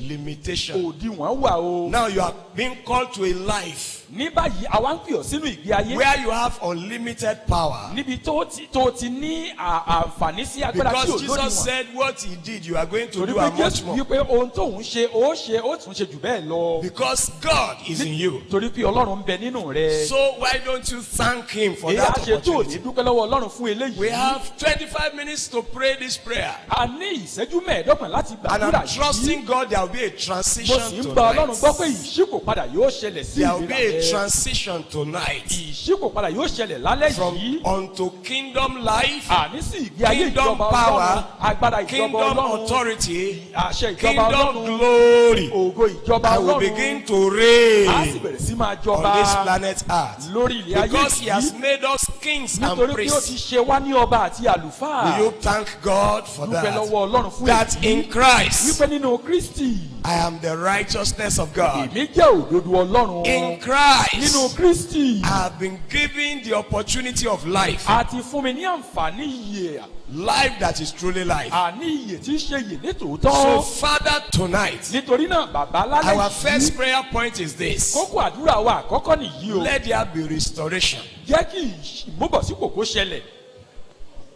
S1: limitation.
S2: òdiwọ̀n wà o.
S1: Now you are being called to a life
S2: ní báyìí àwa ń pè ọ́ sínú ìgbé ayé.
S1: where you have unlimited power.
S2: níbi tó ti ní àǹfààní sí agbára tí ò
S1: Because Jesus
S2: lódiwọ̀n.
S1: said what he did, you are going to
S2: torí
S1: do
S2: pé
S1: and much
S2: Jésù
S1: more.
S2: wípé ohun tóun ṣe ó tún ṣe jù bẹ́ẹ̀ lọ.
S1: Because God is in you.
S2: torí pé Ọlọ́run ń bẹ nínú rẹ.
S1: So why don't you thank him for
S2: èyí
S1: that
S2: àṣẹ tó ní
S1: opportunity?
S2: dúpẹ́ lọ́wọ́ Ọlọ́run fún eléyìí.
S1: We have 25 minutes to pray this prayer.
S2: a ní ìṣẹ́jú mẹ́ẹ̀ẹ́dọ́gbọ̀n láti
S1: And
S2: gbàdúrà
S1: I'm trusting God there will be a
S2: mo
S1: transition
S2: sì ń gba Ọlọ́run gbọ́ pé
S1: tonight.
S2: ìṣípòpadà yóò ṣẹlẹ̀ sí
S1: There will be
S2: ìlera
S1: a
S2: rẹ.
S1: transition tonight.
S2: ìṣípòpadà yóò ṣẹlẹ̀ lálẹ́
S1: from
S2: yìí.
S1: unto kingdom life,
S2: Àní sí ìgbé ayé
S1: kingdom
S2: ìjọba
S1: power,
S2: Ọlọ́run, agbára ìjọba
S1: kingdom
S2: Ọlọ́run,
S1: authority,
S2: àṣẹ ìjọba
S1: kingdom
S2: Ọlọ́run,
S1: glory.
S2: ògo ìjọba
S1: I will
S2: Ọlọ́run.
S1: begin to
S2: A sì
S1: reign
S2: bẹ̀rẹ̀ sí máa
S1: on
S2: jọba
S1: this planet Earth
S2: lórí ilé ayé
S1: because He has
S2: yìí.
S1: made us kings and
S2: Nítorí pé ó ti
S1: priests.
S2: ṣe wá ní ọba àti àlùfáà.
S1: Will you thank God for
S2: Dúpẹ́
S1: that?
S2: lọ́wọ́ Ọlọ́run fún
S1: That
S2: èyí.
S1: in Christ
S2: Wípé nínú Kristi,
S1: I am the righteousness of God.
S2: èmi jẹ́ òdodo Ọlọ́run.
S1: In Christ
S2: Nínú Kristi,
S1: I have been given the opportunity of life,
S2: a ti fún mi ní àǹfààní ìyè.
S1: life that is truly life.
S2: Àní ìyè tí í ṣe ìyè ní
S1: So
S2: tòótọ́.
S1: Father, tonight
S2: Nítorí náà, bàbá lálẹ́
S1: our first
S2: yìí,
S1: prayer point is this:
S2: kókó àdúrà wa àkọ́kọ́ nìyí o.
S1: let there be restoration,
S2: Jẹ́ kí ìmúbọ̀sípò kó ṣẹlẹ̀.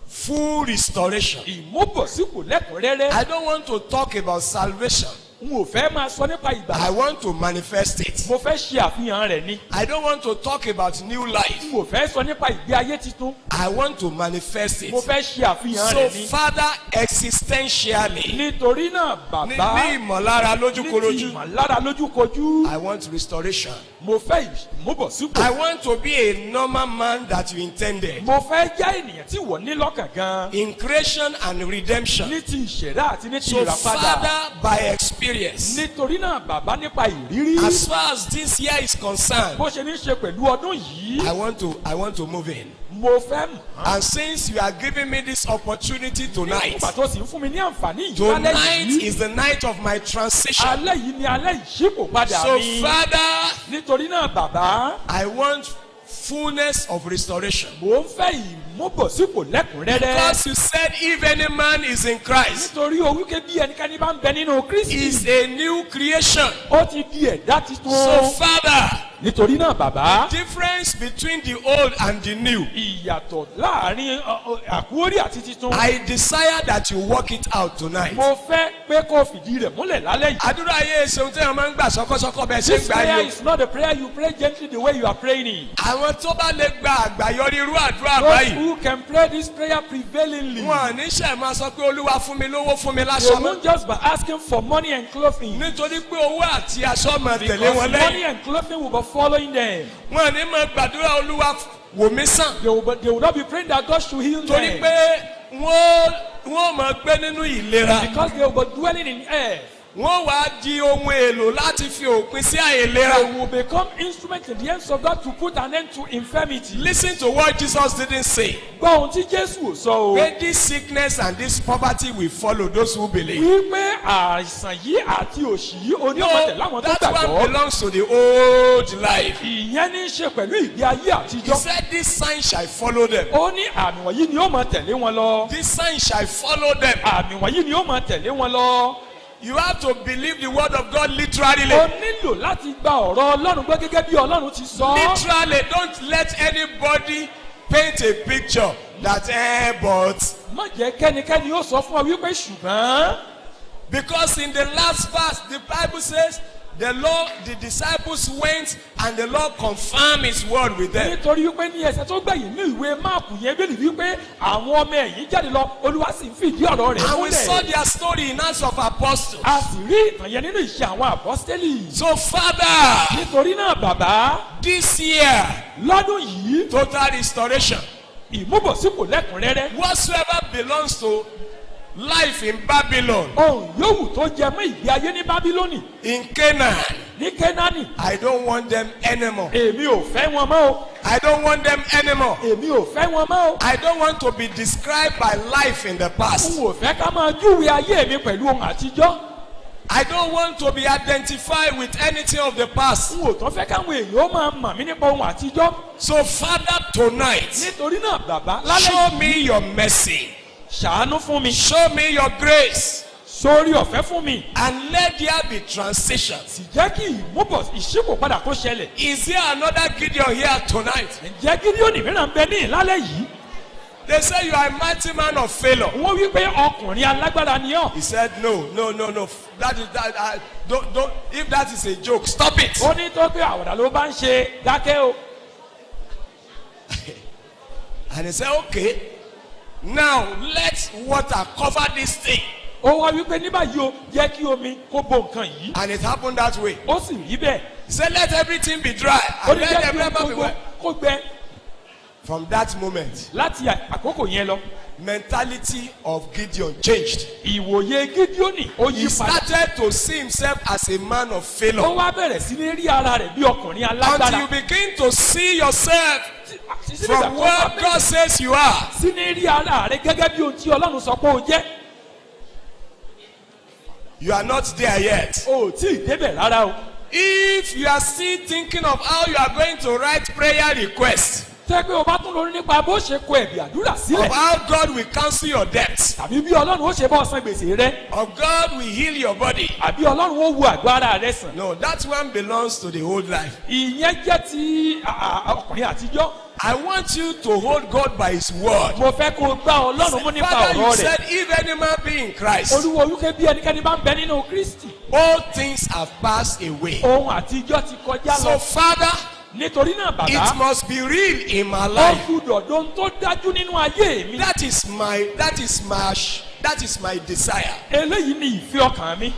S1: full restoration.
S2: Ìmúbọ̀sípò lẹ́kùnrẹ́rẹ́.
S1: I don't want to talk about salvation.
S2: N ò fẹ́ máa sọ nípa
S1: I
S2: ìgbàlà.
S1: want to manifest it.
S2: Mo fẹ́ ṣe àfihàn rẹ̀ ni.
S1: I don't want to talk about new life.
S2: N ò fẹ́ sọ nípa ìgbé ayé titun.
S1: I want to manifest it.
S2: Mo fẹ́ ṣe àfihàn
S1: So
S2: rẹ̀ ni.
S1: Father, existentially,
S2: Nítorí náà,
S1: ní
S2: bàbá,
S1: ìmọ̀lára
S2: ní ti
S1: lójúkorojú,
S2: ìmọ̀lára lójúkojú,
S1: I want restoration.
S2: mo fẹ́ ìmúbọ̀sípò.
S1: I want to be a normal man that you intended
S2: Mo fẹ́ já ènìyàn tí wọ́n ní lọ́kàn gan.
S1: in creation and redemption.
S2: Ní ti ìṣẹ̀dá àti ní ti
S1: So
S2: ìràpadà.
S1: Father, by experience,
S2: Nítorí náà, bàbá, nípa ìrírí.
S1: as far as this year is concerned,
S2: Bó ṣe ní ṣe pẹ̀lú ọdún yìí,
S1: I want to move in.
S2: mo fẹ́ mọ̀.
S1: And since you are giving me this opportunity tonight,
S2: Nígbà tó sì ń fún mi ní àǹfààní yìí lálẹ́
S1: tonight
S2: yìí.
S1: is the night of my transition.
S2: Alẹ́ yìí ni alẹ́ ìṣípò padà
S1: So
S2: mi.
S1: Father,
S2: Nítorí náà, bàbá,
S1: I want fullness of restoration.
S2: mò ń fẹ́ ìmúbọ̀sípò lẹ́kùnrẹ́rẹ́.
S1: Because you said if any man is in Christ,
S2: Nítorí o wípé bí ẹnikẹ́ni bá ń bẹ nínú Kristi,
S1: is a new creation.
S2: ó ti di ẹ̀dá titun.
S1: So Father,
S2: Nítorí náà, bàbá,
S1: difference between the old and the new,
S2: ìyàtọ̀ láàrin àkúórì àti titun.
S1: I desire that you work it out tonight.
S2: Mo fẹ́ pé kó fìdí rẹ̀ múlẹ̀ lálẹ́ yìí.
S1: Àdúrà yé ṣeun tí wọn máa ń gbà sọkọsọkọ bẹ́ẹ̀ ṣe ń
S2: This
S1: gbà
S2: prayer
S1: yìí.
S2: is not a prayer you pray gently the way you are praying it.
S1: Àwọn tó bá lè gba àgbáyọrí irú àdúrà
S2: Those
S1: báyìí,
S2: who can pray this prayer prevailingly,
S1: wọn ò ní ṣe máa sọ pé Olúwa fún mi lówó fún mi
S2: they
S1: láṣọ mọ́.
S2: won't just be asking for money and clothing.
S1: Nítorí pé owó àti aṣọ máa tẹ̀lé
S2: Because
S1: wọn
S2: money
S1: lẹ́yìn.
S2: and clothing will be following them.
S1: Wọn ò ní máa gbàdúrà Olúwa wò mí sàn.
S2: They will not be praying that God should heal
S1: Torí
S2: them.
S1: pé wọ́n máa gbé nínú ìlera.
S2: Because they will be dwelling in earth.
S1: Wọ́n wá di ohun èlò láti fi òpin sí àìlera.
S2: They will become instruments in the hands of God to put an end to infirmity.
S1: Listen to what Jesus didn't say.
S2: Gbọ́ ohun tí Jésù ò sọ o.
S1: Pé this sickness and this poverty will follow those who believe.
S2: Wípé àìsàn yìí àti òṣì yìí onímọ̀tẹ̀ láwọn tó
S1: That one
S2: gbàgbọ́.
S1: belongs to the old life.
S2: Ìyẹn ní í ṣe pẹ̀lú ìgbé ayé
S1: He
S2: àtijọ́.
S1: said this sign shall follow them.
S2: Ó ní àmì wọ̀nyí ni ó máa tẹ̀lé wọn lọ.
S1: This sign shall follow them.
S2: Àmì wọ̀nyí ni ó máa tẹ̀lé wọn lọ.
S1: You have to believe the word of God literally.
S2: O nílò láti gba ọ̀rọ̀ Ọlọ́run gbọ́ gẹ́gẹ́ bí Ọlọ́run ti sọ.
S1: Literally, don't let anybody paint a picture that but
S2: Má jẹ́ kẹ́nikẹ́ni ó sọ fún ọ wípé ṣùgbọ́n.
S1: because in the last verse the Bible says the disciples went and the Lord confirmed his word with them.
S2: Nítorí wípé ní ẹsẹ̀ tó gbẹ̀yìn ní ìwé máàpù yẹn bí wípé àwọn ọmọ ẹ̀yìn jáde lọ Olúwa sì ń fìdí ọ̀rọ̀ rẹ̀
S1: And we saw
S2: múlẹ̀.
S1: their story in Acts of Apostles.
S2: A sì rí ìtàn yẹn nínú ìṣe àwọn àpọ́stélì.
S1: So Father,
S2: Nítorí náà, bàbá,
S1: this year,
S2: lọ́dún yìí
S1: total restoration.
S2: ìmúbọ̀sípò lẹ́kùnrẹ́rẹ́.
S1: Whatsoever belongs to life in Babylon,
S2: Ohun yòówù tó jẹ mọ́ ìgbé ayé ní Bábílónì,
S1: in Canaan,
S2: ní Kénáánì,
S1: I don't want them anymore.
S2: èmi ò fẹ́ wọn mọ́ o.
S1: I don't want them anymore.
S2: Èmi ò fẹ́ wọn mọ́ o.
S1: I don't want to be described by life in the
S2: N
S1: past.
S2: ò fẹ́ ká máa júwe ayé mi pẹ̀lú ohun àtijọ́.
S1: I don't want to be identified with anything of the past.
S2: N ò tán fẹ́ káwọn èèyàn ó máa mọ̀ mí nípa ohun àtijọ́.
S1: So Father, tonight,
S2: Nítorí náà, bàbá, lálẹ́
S1: show me
S2: yìí
S1: your mercy.
S2: ṣàánú fún mi.
S1: Show me your grace.
S2: Sórí ọ̀fẹ́ fún mi.
S1: And let there be transitions.
S2: Sì jẹ́ kí ìṣípò padà kó ṣẹlẹ̀.
S1: Is there another Gideon here tonight?
S2: Ǹjẹ́ Gídíónì mìíràn bẹ ní ìlálẹ́ yìí?
S1: They say you are a mighty man of failure.
S2: Wọ́n wí pé ọkùnrin alágbára ni ọ́.
S1: He said, no. That is that. Don't. If that is a joke, stop it.
S2: Ó ní tó pé àwàdà ló bá ń ṣe dákẹ́ o.
S1: And he said, okay. Now let water cover this thing.
S2: Ó wá wí pé ní báyìí o, jẹ́ kí omi kó bo nǹkan yìí.
S1: And it happened that way.
S2: Ó sì rí bẹ́ẹ̀.
S1: He said, let everything be dry.
S2: Ó
S1: And
S2: ní
S1: let
S2: jẹ́
S1: them
S2: kí
S1: never be
S2: omi
S1: wet.
S2: kó gbẹ.
S1: From that moment,
S2: láti àkókò yẹn lọ
S1: mentality of Gideon changed.
S2: ìwòye Gídíónì ó
S1: He
S2: yí padà.
S1: started to see himself as a man of
S2: ó
S1: failure.
S2: wá bẹ̀rẹ̀ sí ní rí ara rẹ̀ bí ọkùnrin
S1: Until
S2: alágbára.
S1: you begin to see yourself
S2: Títí nígbà
S1: from
S2: tó bá
S1: what God
S2: bẹ̀rẹ̀
S1: says you are.
S2: sí ní rí ara rẹ̀ gẹ́gẹ́ bí ohun tí Ọlọ́run sọ pé ó jẹ́.
S1: You are not there yet.
S2: o ò tí ì débẹ̀ rárá o.
S1: If you are still thinking of how you are going to write prayer requests,
S2: tẹ́ pé o bá tún lórí nípa bó ṣe kọ ẹ̀bì àdúrà
S1: of
S2: sílẹ̀
S1: how God will cancel your debts,
S2: tàbí bí Ọlọ́run ó ṣe bọ́ san gbèsè rẹ
S1: of God will heal your body.
S2: àbí Ọlọ́run ó wo àgọ́ ara rẹ sàn.
S1: No, that one belongs to the old life.
S2: ìyẹn jẹ́ ti ọkùnrin àtijọ́.
S1: I want you to hold God by His word.
S2: mo fẹ́ kó o gbá Ọlọ́run mú nípa
S1: Father, you
S2: ọ̀rọ̀ rẹ̀.
S1: said, if any man be in Christ,
S2: Olúwa olúkẹ́ bí ẹnikẹ́ni bá ń bẹ nínú Kristi
S1: all things have passed away.
S2: ohun àtijọ́ ti kọjá
S1: So,
S2: lọ.
S1: Father,
S2: nítorí náà
S1: it
S2: bàbá
S1: must be real in my
S2: ó
S1: life.
S2: gbúdọ̀ dóhun tó dájú nínú ayé mi.
S1: That is my desire.
S2: eléyìí ni ìfẹ́ ọkàn mi.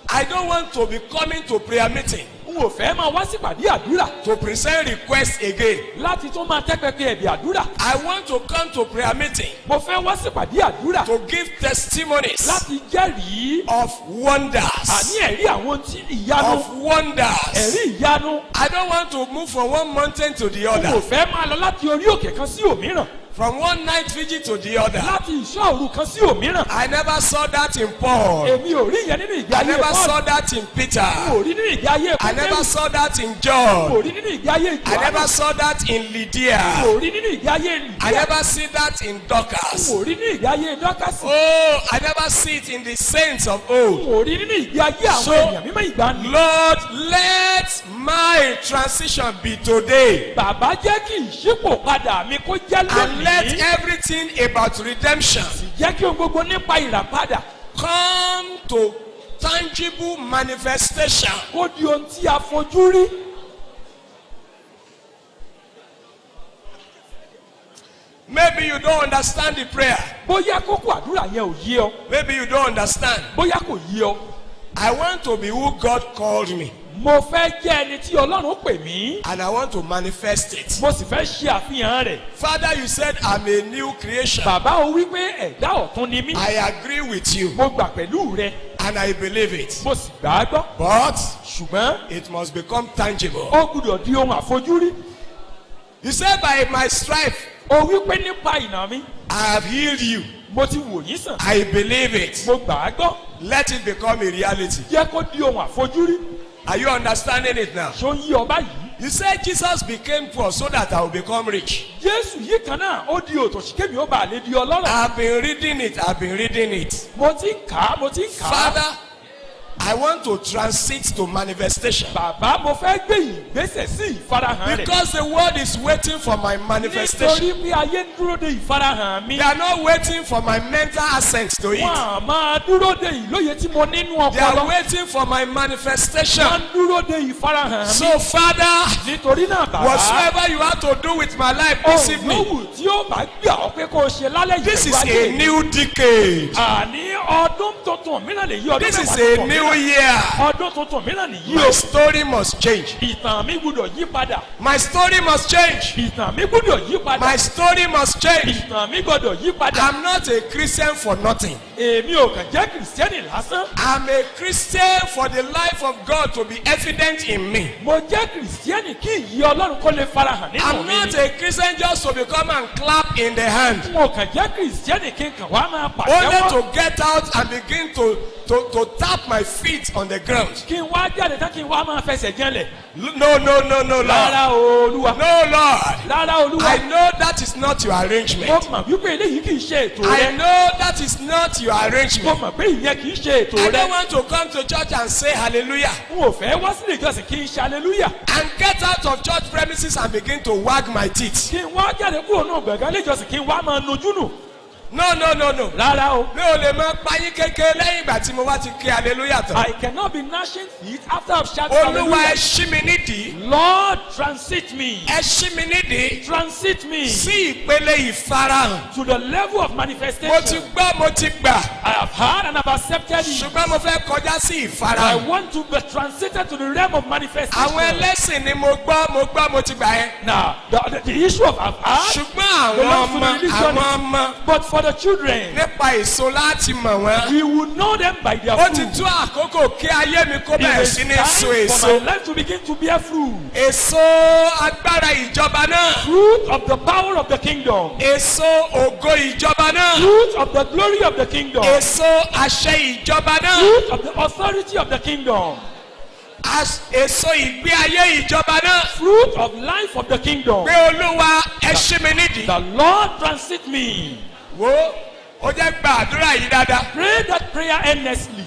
S1: I don't want to be coming to prayer meeting
S2: n ò fẹ́ máa wá sípàdé àdúrà
S1: to present requests again.
S2: láti tún máa tẹ́ pẹpẹ ẹ̀bì àdúrà.
S1: I want to come to prayer meeting
S2: mo fẹ́ wá sípàdé àdúrà
S1: to give testimonies
S2: láti jẹ́rìí
S1: of wonders.
S2: àní ẹ̀rí àwọn tí ìyanu
S1: Of wonders.
S2: ẹ̀rí ìyanu.
S1: I don't want to move from one mountain to the
S2: n ò
S1: other,
S2: fẹ́ máa lọ láti orí òkè kan sí òmíràn
S1: from one night vigil to the other.
S2: láti ìṣọ́ òru kan sí òmíràn.
S1: I never saw that in Paul.
S2: èmi ò rí ìyẹn nínú ìgbé
S1: I
S2: ayé
S1: never
S2: Paul.
S1: saw that in
S2: n
S1: Peter.
S2: ò rí nínú ìgbé ayé
S1: I never
S2: Pétérù.
S1: saw that in
S2: n ò
S1: John.
S2: rí nínú ìgbé ayé
S1: I never
S2: Jòhánù.
S1: saw that in
S2: n
S1: Lydia.
S2: ò rí nínú ìgbé ayé
S1: I
S2: Lídíà.
S1: never see that in
S2: n
S1: Dorcas.
S2: ò rí nínú ìgbé ayé Dọ́kásì.
S1: Oh, I never see it in the saints of
S2: n
S1: old.
S2: ò rí nínú ìgbé ayé
S1: So,
S2: àwọn èèyàn mímọ́ ìgbàanì.
S1: Lord, let my transition be today.
S2: bàbá jẹ́ kí ìṣípò padà mi kó jẹ́
S1: And let
S2: lónìí.
S1: everything about redemption
S2: jẹ́ kí ohun gbogbo nípa ìràpadà
S1: come to tangible manifestation.
S2: kó di ohun tí a fojú rí.
S1: Maybe you don't understand the prayer.
S2: bóyá kókó àdúrà yẹn ò yé ọ.
S1: Maybe you don't understand.
S2: bóyá kò yé ọ.
S1: I want to be who God called me,
S2: mo fẹ́ jẹ́ ẹni tí Ọlọ́run pè mí.
S1: and I want to manifest it.
S2: mo sì fẹ́ ṣe àfihàn rẹ̀.
S1: Father, you said I'm a new creation.
S2: bàbá o wí pé ẹ̀dá ọ̀tún ni mí.
S1: I agree with you,
S2: mo gbà pẹ̀lú rẹ.
S1: and I believe it.
S2: mo sì gbà á gbọ́.
S1: But
S2: ṣùgbọ́n
S1: it must become tangible.
S2: ó gbúdọ̀ di ohun àfojúrí.
S1: You said by my stripe,
S2: o wí pé nípa ìnà mi
S1: I have healed you.
S2: mo ti wò yín sàn.
S1: I believe it.
S2: mo gbà á gbọ́.
S1: Let it become a reality.
S2: jẹ́ kó di ohun àfojúrí.
S1: Are you understanding it now?
S2: ṣó ń yí ọ báyìí.
S1: You said Jesus became poor so that I will become rich.
S2: Jésù yìí kan náà ó di òtòṣì kémi ó bàa lè di ọlọ́rọ̀.
S1: I've been reading it. I've been reading it.
S2: mo ti ń kà á mo ti ń kà á.
S1: Father, I want to transit to manifestation.
S2: bàbá mo fẹ́ gbé ìgbésẹ̀ sí ìfarahàn rẹ̀.
S1: Because the world is waiting for my manifestation.
S2: nítorí bí ayé ń dúró de ìfarahàn mi.
S1: They are not waiting for my mental assent to it.
S2: wọ́n á máa dúró de ìlóye tí mo nínú
S1: They are
S2: ọpọlọ.
S1: waiting for my
S2: wọ́n
S1: manifestation.
S2: ń dúró de ìfarahàn mi.
S1: So, Father,
S2: nítorí náà bàbá.
S1: whatsoever you have to do with my life this
S2: ohun
S1: evening,
S2: yòówù tí ó bá gbà ọ́ pé kó o ṣe lálẹ́ yìí.
S1: this is
S2: pẹ̀lú ayé
S1: a
S2: mi.
S1: new decade.
S2: àní ọdún tuntun mìíràn lè yí ọdún
S1: This is
S2: mẹ́wàá
S1: a
S2: tuntun
S1: new
S2: mìíràn.
S1: year.
S2: ọdún tuntun mìíràn nìyí
S1: My
S2: o.
S1: story must change.
S2: ìtàn mi gbúdọ̀ yí padà.
S1: My story must change.
S2: ìtàn mi gbúdọ̀ yí padà.
S1: My story must change.
S2: ìtàn mi gbọ́dọ̀ yí padà.
S1: I'm not a Christian for nothing.
S2: èmi ò kàn jẹ́ kìrìsìtẹ́nì lásán.
S1: I'm a Christian for the life of God to be evident in me.
S2: mo jẹ́ kìrìsìtẹ́nì kí ìyí ọlọ́run kó lè farahàn nínú
S1: I'm
S2: mi
S1: not
S2: ni.
S1: a Christian just to become and clap in the hand.
S2: mo kàn jẹ́ kìrìsìtẹ́nì kí n kàn wá máa
S1: Only
S2: pàtẹ́wọ́.
S1: to get out and begin to tap my feet on the ground.
S2: kí n wá jáde tán kí n wá máa fẹsẹ̀ jẹ́lẹ̀.
S1: No, Lord.
S2: rárá o olúwa.
S1: No, Lord.
S2: rárá olúwa.
S1: I know that is not your
S2: mo
S1: arrangement.
S2: mọ̀ wípé eléyìí kì í ṣe ètò
S1: I
S2: rẹ.
S1: know that is not your
S2: mo
S1: arrangement.
S2: mọ̀ pé ìyẹn kì í ṣe ètò
S1: I
S2: rẹ.
S1: don't want to come to church and say hallelujah
S2: n ò fẹ́ wá sílé ìjọsìn kí n ṣe aleluya.
S1: and get out of church premises and begin to wag my teeth.
S2: kí n wá jáde kúrò náà gbẹ̀gán ilé ìjọsìn kí n wá máa nojú nù.
S1: no.
S2: Rárá o.
S1: mi ò lè máa payín kékeré lẹ́yìn ìgbà tí mo bá ti kí hallelujah tán.
S2: I cannot be gnashing feet after I've shouted
S1: olúwa ẹ
S2: hallelujah.
S1: ṣí mi nídìí.
S2: Lord, transit me.
S1: ẹ ṣí mi nídìí.
S2: Transit me
S1: sí ìpele ìfarahàn.
S2: to the level of
S1: mo ti
S2: manifestation.
S1: gbọ́ mo ti gbà.
S2: I have heard and I've accepted it.
S1: ṣùgbọ́n mo fẹ́ kọjá sí
S2: I
S1: ìfarahàn.
S2: want to be transited to the realm of manifestation.
S1: àwọn ẹlẹ́sìn ni mo gbọ́ mo ti gbà yẹn.
S2: Now, the issue of I've heard
S1: ṣùgbọ́n
S2: belongs to
S1: àwọn
S2: the
S1: ọmọ
S2: religion.
S1: àwọn ọmọ
S2: But for the children,
S1: nípa èso láti mọ̀ wọ́n.
S2: we will know them by their
S1: ó ti
S2: fruit.
S1: tó àkókò kí ayé mi kó
S2: It
S1: bẹ̀rẹ̀
S2: is
S1: sí ní
S2: time
S1: so
S2: for
S1: èso.
S2: my life to begin to bear fruit.
S1: èso agbára ìjọba náà.
S2: Fruit of the power of the kingdom.
S1: èso ògo ìjọba náà.
S2: Fruit of the glory of the kingdom.
S1: èso àṣẹ ìjọba náà.
S2: Fruit of the authority of the kingdom.
S1: èso ìgbé ayé ìjọba náà.
S2: Fruit of life of the kingdom.
S1: pé olúwa ẹ ṣí mi nídìí.
S2: The Lord transit me.
S1: wo ó jẹ́ gba àdúrà yìí dáadáa.
S2: Pray that prayer earnestly.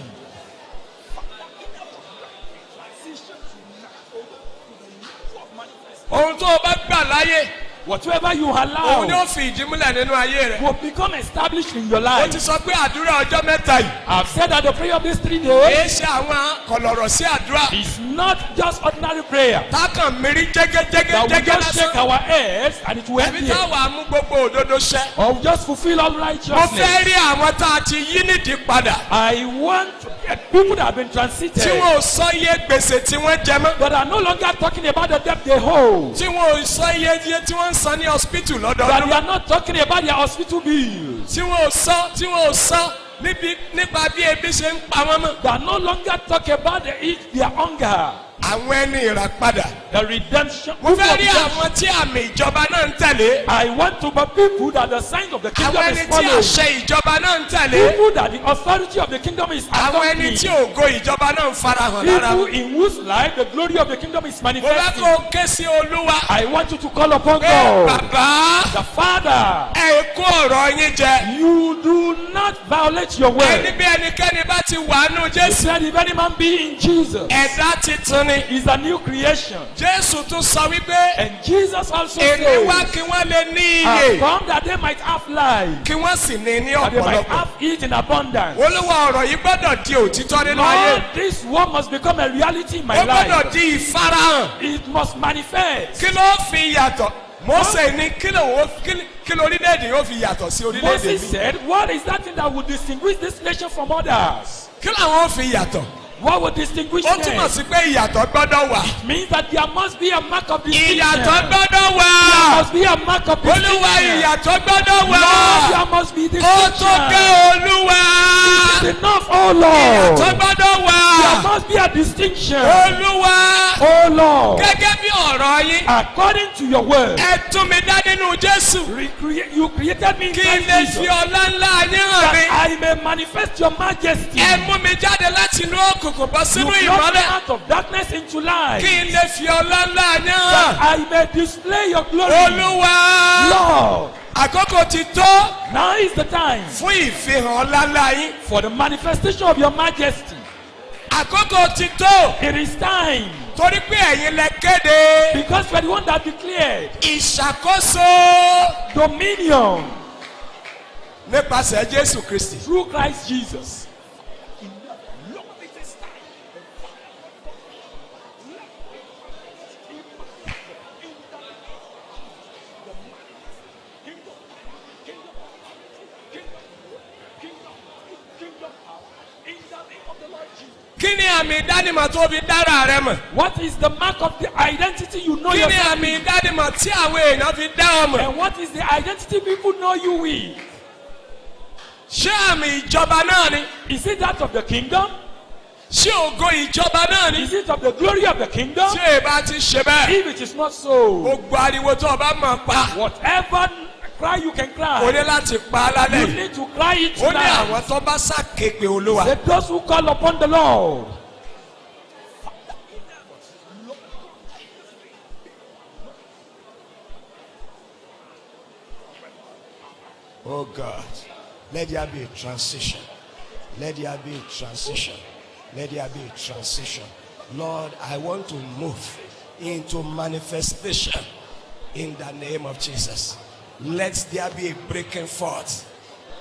S1: ohun tó o bá gbà láyé
S2: Whatever you
S1: òun ni
S2: allow
S1: ó fi ìdí múlẹ̀ nínú ayé rẹ̀.
S2: will become established in your
S1: ó
S2: life.
S1: ti sọ pé àdúrà ọjọ́ mẹ́ta yìí.
S2: I've said that the prayer of these 3 days
S1: kìí ṣe àwọn kọ̀lọ̀rọ̀ sí àdúrà.
S2: is not just ordinary prayer.
S1: tákàn mírí
S2: That we
S1: jẹ́gẹ́jẹ́gẹ́jẹ́gẹ́
S2: just shake
S1: lásán.
S2: our heads and it will end
S1: ẹbí
S2: here.
S1: táwa mú gbogbo òdodo ṣẹ.
S2: Or we just fulfill all
S1: mo
S2: righteousness.
S1: fẹ́ rí àwọn tá a ti yí nídìí padà.
S2: I want to get people that have been
S1: tí
S2: transited
S1: wọn ò sọ iye gbèsè tí wọ́n jẹ mọ́.
S2: that are no longer talking about the debt they hold.
S1: tí wọn ò sọ iye tí wọ́n ń san ní hospital
S2: That they
S1: lọ́dọọdún.
S2: are not talking about their hospital bills.
S1: tí wọn ò sọ nípa bí ebi ṣe ń pa wọ́n mọ́.
S2: They are no longer talking about their hunger.
S1: àwọn ẹni ìràpadà.
S2: The redemption.
S1: mo fẹ́ rí àwọn tí àmì ìjọba náà ń tẹ̀lé.
S2: I want to be people that the signs of the kingdom
S1: àwọn
S2: is
S1: ẹni tí
S2: following.
S1: àṣẹ ìjọba náà ń tẹ̀lé.
S2: People that the authority of the kingdom is
S1: àwọn ẹni tí
S2: accompanying.
S1: ògo ìjọba náà ń farahàn lára.
S2: People in whose life the glory of the kingdom is
S1: mo fẹ́
S2: manifesting.
S1: kó o ké sí olúwa.
S2: I want you to call upon
S1: pé
S2: God.
S1: bàbá
S2: The Father,
S1: ẹ kó ọ̀rọ̀ yín jẹ.
S2: you do not violate your
S1: ẹni
S2: word.
S1: bí ẹnikẹ́ni bá ti wà nù
S2: He
S1: jésù.
S2: said, if any man be in Jesus,
S1: ẹ̀dá titun ni.
S2: is a new creation.
S1: jésù tún sọ wípé
S2: And Jesus also
S1: èmi wá
S2: said,
S1: kí wọ́n lè ní
S2: I
S1: iye.
S2: come that they might have life,
S1: kí wọ́n sì ní ní
S2: that they might
S1: ọ̀pọ̀lọpọ̀.
S2: have it in abundance.
S1: olúwa ọ̀rọ̀ yìí gbọ́dọ̀ di òtítọ́ nínú ayé.
S2: Lord, this word must become a reality in my
S1: ó gbọ́dọ̀
S2: life.
S1: di ìfarahàn.
S2: It must manifest.
S1: kí ló fi yàtọ̀. Mósè ní kí ló orílẹ̀-èdè yóò fi yàtọ̀ sí orílẹ̀-èdè
S2: Moses
S1: mi.
S2: said, what is that thing that would distinguish this nation from others?
S1: kí làwọn ò fi yàtọ̀.
S2: What would distinguish
S1: ó túmọ̀
S2: them?
S1: sí pé ìyàtọ̀ gbọ́dọ̀ wà.
S2: It means that there must be a mark of distinction.
S1: ìyàtọ̀ gbọ́dọ̀ wà.
S2: There must be a mark of distinction.
S1: olúwa ìyàtọ̀ gbọ́dọ̀ wà.
S2: Lord, there must be
S1: ó tó
S2: distinction.
S1: gẹ́ olúwa.
S2: It is enough, oh Lord.
S1: ìyàtọ̀ gbọ́dọ̀ wà.
S2: There must be a distinction.
S1: olúwa.
S2: Oh Lord.
S1: gẹ́gẹ́ bí ọ̀rọ̀ yín.
S2: According to your word,
S1: ẹ tún mi dá nínú jésù.
S2: you created me in
S1: kí n
S2: Christ
S1: lè
S2: Jesus,
S1: fi ọlá ńlá yín hàn mi.
S2: that I may manifest your majesty.
S1: ẹ mú mi jáde láti inú òkùnkùn bọ́
S2: You
S1: sínú
S2: brought me
S1: ìmọ́lẹ̀.
S2: out of darkness into light,
S1: kí n lè fi ọlá ńlá yín
S2: that
S1: hàn.
S2: I may display your glory.
S1: olúwa.
S2: Lord,
S1: àkókò ti tó
S2: now is the time
S1: fún ìfihàn ọlá ńlá yín.
S2: for the manifestation of your majesty.
S1: àkókò ti tó
S2: It is time,
S1: torí pé ẹ̀yin lẹ kéde
S2: because you are the one that declared
S1: ìṣàkóso
S2: dominion
S1: nípasẹ̀ jésù kristi.
S2: through Christ Jesus.
S1: kí ni àmì ìdánimọ̀ tó fi dára rẹ mọ̀.
S2: What is the mark of the identity you know
S1: kí ni
S2: yourself
S1: àmì
S2: with?
S1: ìdánimọ̀ tí àwọn èèyàn fi dá ọ mọ̀.
S2: And what is the identity people know you with?
S1: ṣé àmì ìjọba náà ni.
S2: Is it that of the kingdom?
S1: ṣé ògo ìjọba náà ni.
S2: Is it of the glory of the kingdom?
S1: ṣé ìbá ti ṣe bẹ́ẹ̀.
S2: If it is not so,
S1: gbogbo ariwo tó o bá mọ̀ pa.
S2: whatever cry you can
S1: o
S2: cry,
S1: ní láti pa á lálẹ́
S2: you
S1: yìí.
S2: need to cry it
S1: ó ní àwọn
S2: tonight.
S1: tó bá ṣàképe olúwa.
S2: Let those who call upon the Lord.
S1: Oh God, let there be a transition. Let there be a transition. Let there be a transition. Lord, I want to move into manifestation in the name of Jesus. Let there be a breaking forth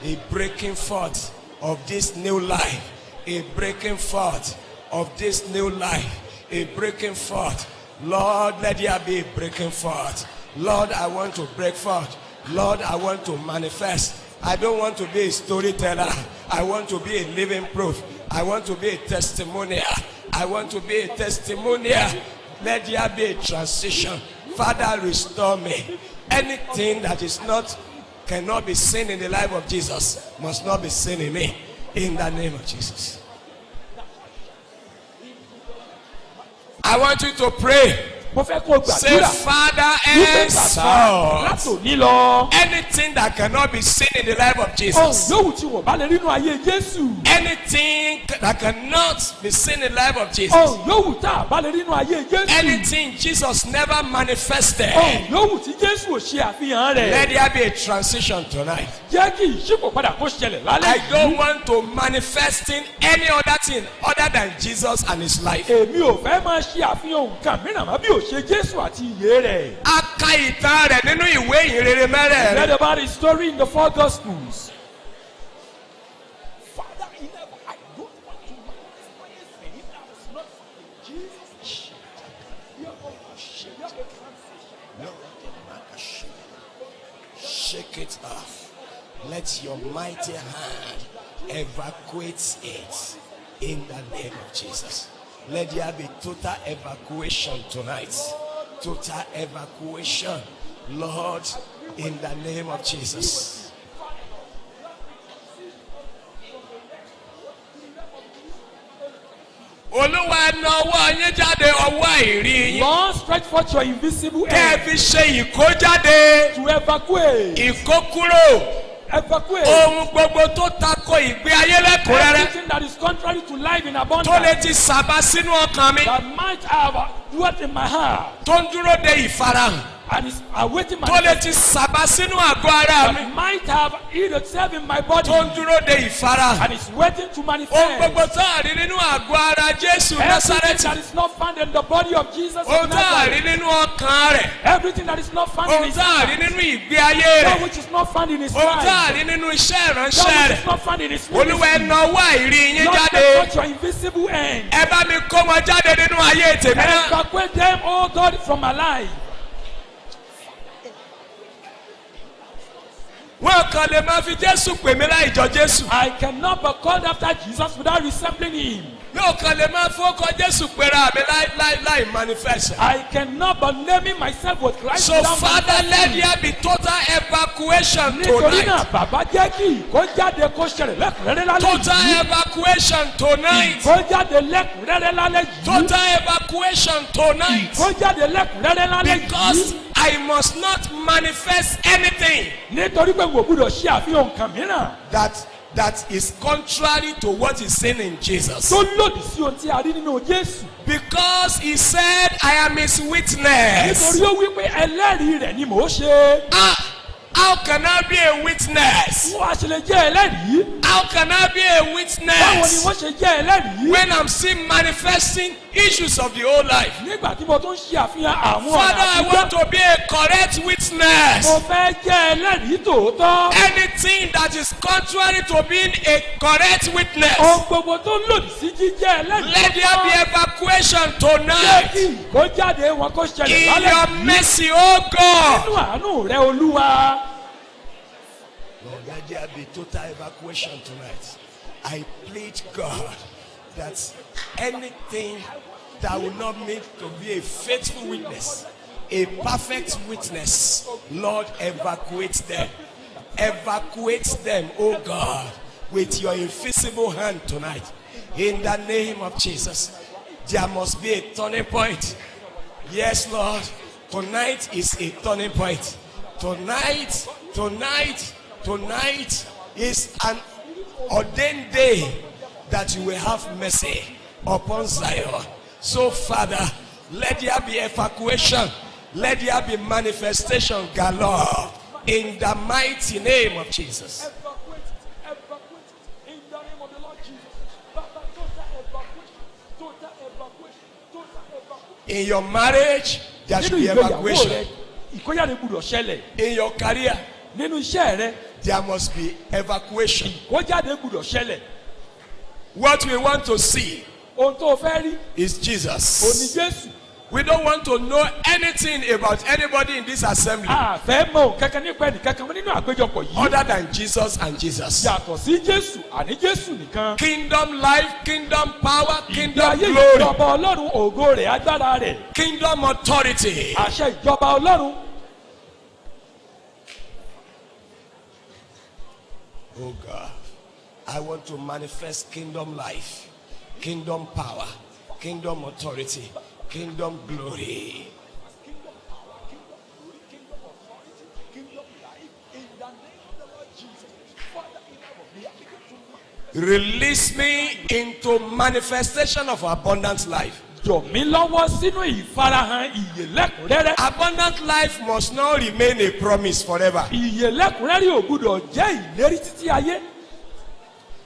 S1: a breaking forth of this new life, a breaking forth of this new life, a breaking forth. Lord, let there be a breaking forth. Lord, I want to break forth. Lord, I want to manifest. I don't want to be a storyteller. I want to be a living proof. I want to be a testimonial. I want to be a testimonial. Let there be a transition. Father, restore me. Anything that is not, cannot be seen in the life of Jesus must not be seen in me. In the name of Jesus. I want you to pray. Say, Father, henceforth, anything that cannot be seen in the life of Jesus, anything that cannot be seen in the life of Jesus, anything Jesus never manifested, let there be a transition tonight. I don't want to manifest in any other thing other than Jesus and his life.
S3: Read about his story in the 4 Gospels. Father in heaven, I don't want to manifest anything that is not in Jesus.
S1: Shake it off. Let your mighty hand evacuate it in the name of Jesus. Let there be total evacuation tonight. Total evacuation, Lord, in the name of Jesus.
S3: Lord, stretch forth your invisible hand to evacuate. Evacuate everything that is contrary to life in abundance, that might have dwelt in my heart and is awaiting my that might have hid itself in my body and is waiting to manifest. Everything that is not found in the body of Jesus of Nazareth, everything that is not found in his heart, that which is not found in his life, that which is not found in his ministry, Lord, stretch your invisible hand, evacuate them, oh God, from my life. I cannot be called after Jesus without resembling him. I cannot be naming myself with Christ.
S1: So Father, let there be total evacuation tonight. Total evacuation tonight. Total evacuation tonight. Because I must not manifest anything that is contrary to what is seen in Jesus. Because he said, I am his witness. How can I be a witness? How can I be a witness when I'm still manifesting issues of the old life? Father, I want to be a correct witness. Anything that is contrary to being a correct witness, let there be evacuation tonight. In your mercy, oh God. Lord, let there be total evacuation tonight. I plead, God, that anything that will not make to be a faithful witness, a perfect witness, Lord, evacuate them. Evacuate them, oh God, with your invisible hand tonight. In the name of Jesus, there must be a turning point. Yes, Lord, tonight is a turning point. Tonight is an ordained day that you will have mercy upon Zion. So, Father, let there be evacuation. Let there be manifestation galore in the mighty name of Jesus.
S3: In the name of the Lord Jesus.
S1: In your marriage, there should be evacuation. In your career,
S2: nínú iṣẹ́ rẹ.
S1: there must be evacuation.
S2: Ìkójáde gbúdọ̀ ṣẹlẹ̀.
S1: What we want to see
S2: Ohun tó o fẹ́ rí.
S1: is
S2: Ó ní
S1: Jesus.
S2: Jésù.
S1: We don't want to know anything about anybody in this assembly
S2: A fẹ́ mọ kankan nípa ẹnìkankan nínú àpéjọpọ̀ yìí.
S1: other than Jesus and Jesus.
S2: Yàtọ̀ sí Jésù, àní Jésù nìkan.
S1: Kingdom life, kingdom power,
S2: Ìgbé
S1: kingdom
S2: ayé
S1: glory,
S2: ìjọba Ọlọ́run, ògo rẹ̀, agbára rẹ̀.
S1: kingdom authority.
S2: Àṣẹ ìjọba Ọlọ́run.
S1: Oh God, I want to manifest kingdom life, kingdom power, kingdom authority, kingdom glory. Release me into manifestation of abundant life.
S2: Jọ̀ mí lọ́wọ́ sínú ìfarahàn ìyè lẹ́kùnrẹ́rẹ́.
S1: Abundant life must not remain a promise forever.
S2: Ìyè lẹ́kùnrẹ́rẹ́ ò gbúdọ̀ jẹ́ ìlérí títí ayé.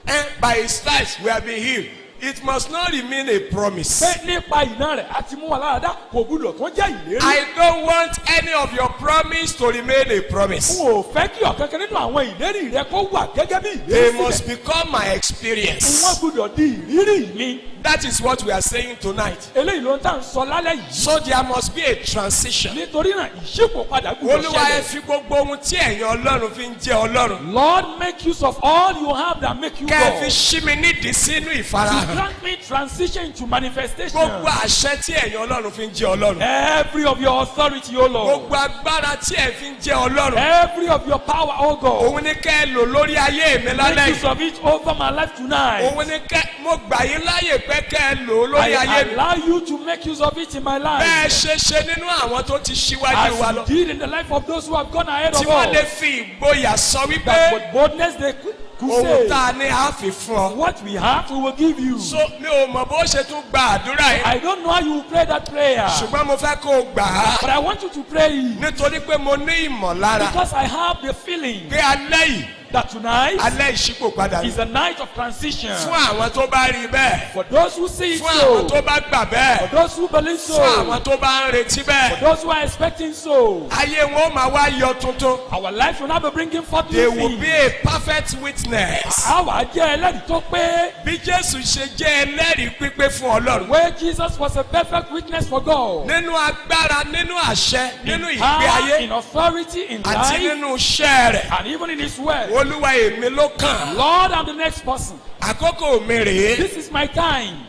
S1: And by his stripes we have been healed. It must not remain a promise.
S2: Pé nípa iná rẹ̀ àti mú wa láradá kò gbúdọ̀ tó jẹ́ ìlérí.
S1: I don't want any of your promise to remain a promise.
S2: N ò fẹ́ kí ọ̀kankan nínú àwọn ìlérí rẹ kó wà gẹ́gẹ́ bí
S1: They
S2: ìlérí
S1: must
S2: sílẹ̀.
S1: become my experience.
S2: Wọ́n gbúdọ̀ di ìrírí mi.
S1: That is what we are saying tonight.
S2: Eléyìí ló ń tà ń sọ lálẹ́ yìí.
S1: So there must be a transition.
S2: Nítorí náà ìṣípò padà gbúdọ̀
S1: Olúwa ẹ
S2: ṣẹlẹ̀.
S1: fi gbogbo ohun tí ẹ̀yin Ọlọ́run fi ń jẹ́ Ọlọ́run.
S2: Lord, make use of all you have that make you
S1: Kẹ́ ẹ fi
S2: God.
S1: ṣí mi nídìí sínú
S2: To
S1: ìfarahàn.
S2: grant me transition into manifestation.
S1: Gbogbo àṣẹ tí ẹ̀yin Ọlọ́run fi ń jẹ́ Ọlọ́run.
S2: Every of your authority, O Lord.
S1: Gbogbo agbára tí ẹ fi ń jẹ́ Ọlọ́run.
S2: Every of your power, O God.
S1: Òun ni kẹ́ ẹ lò lórí ayé mi lálẹ́
S2: Make use
S1: yìí.
S2: of it over my life tonight.
S1: Òun ni kẹ́ mo gbà yín láyè pé kẹ́ ẹ lò ó lórí ayé
S2: I
S1: mi.
S2: allow you to make use of it in my life.
S1: Bẹ́ẹ̀ ṣe ṣe nínú àwọn tó ti ṣíwájú wa
S2: As
S1: lọ.
S2: you did in the life of those who have gone ahead
S1: Tí
S2: of
S1: wọ́n lè
S2: us.
S1: fi ìgboyà sọ
S2: That
S1: wípé
S2: with boldness they could
S1: ohun
S2: say,
S1: tá a ní á fi fún ọ.
S2: what we have, we will give you.
S1: So mi ò mọ̀ bó ṣe tún gba àdúrà yìí.
S2: I don't know how you will pray that prayer.
S1: Ṣùgbọ́n mo fẹ́ kó o gbà á.
S2: But I want you to pray it.
S1: Nítorí pé mo ní ìmọ̀lára
S2: Because I have the feeling
S1: pé alẹ́ yìí
S2: that tonight
S1: alẹ́ ìṣípòpadà
S2: is a night of transition.
S1: fún àwọn tó bá rí bẹ́ẹ̀.
S2: For those who see it
S1: Fún àwọn
S2: so.
S1: tó bá gbà bẹ́ẹ̀.
S2: For those who believe
S1: Fún
S2: so.
S1: àwọn tó bá ń retí
S2: For
S1: bẹ́ẹ̀.
S2: those who are expecting so.
S1: Ayé wọn ó máa wá yọ tuntun.
S2: Our life will not be bringing forth
S1: They
S2: new
S1: will
S2: things.
S1: be a perfect witness.
S2: Àwa jẹ́ ẹlẹ́rìí tó pé.
S1: Bí Jésù ṣe jẹ́ ẹlẹ́rìí pípé fún Ọlọ́run.
S2: Where Jesus was a perfect witness for God.
S1: Nínú agbára, nínú àṣẹ, nínú
S2: In
S1: ìgbé
S2: power,
S1: ayé
S2: in authority, in
S1: àti
S2: life,
S1: nínú iṣẹ́ rẹ̀.
S2: and even in His word.
S1: Olúwa èmi ló kàn.
S2: Lord, I'm the next person.
S1: Àkókò mi rèé.
S2: This is my time.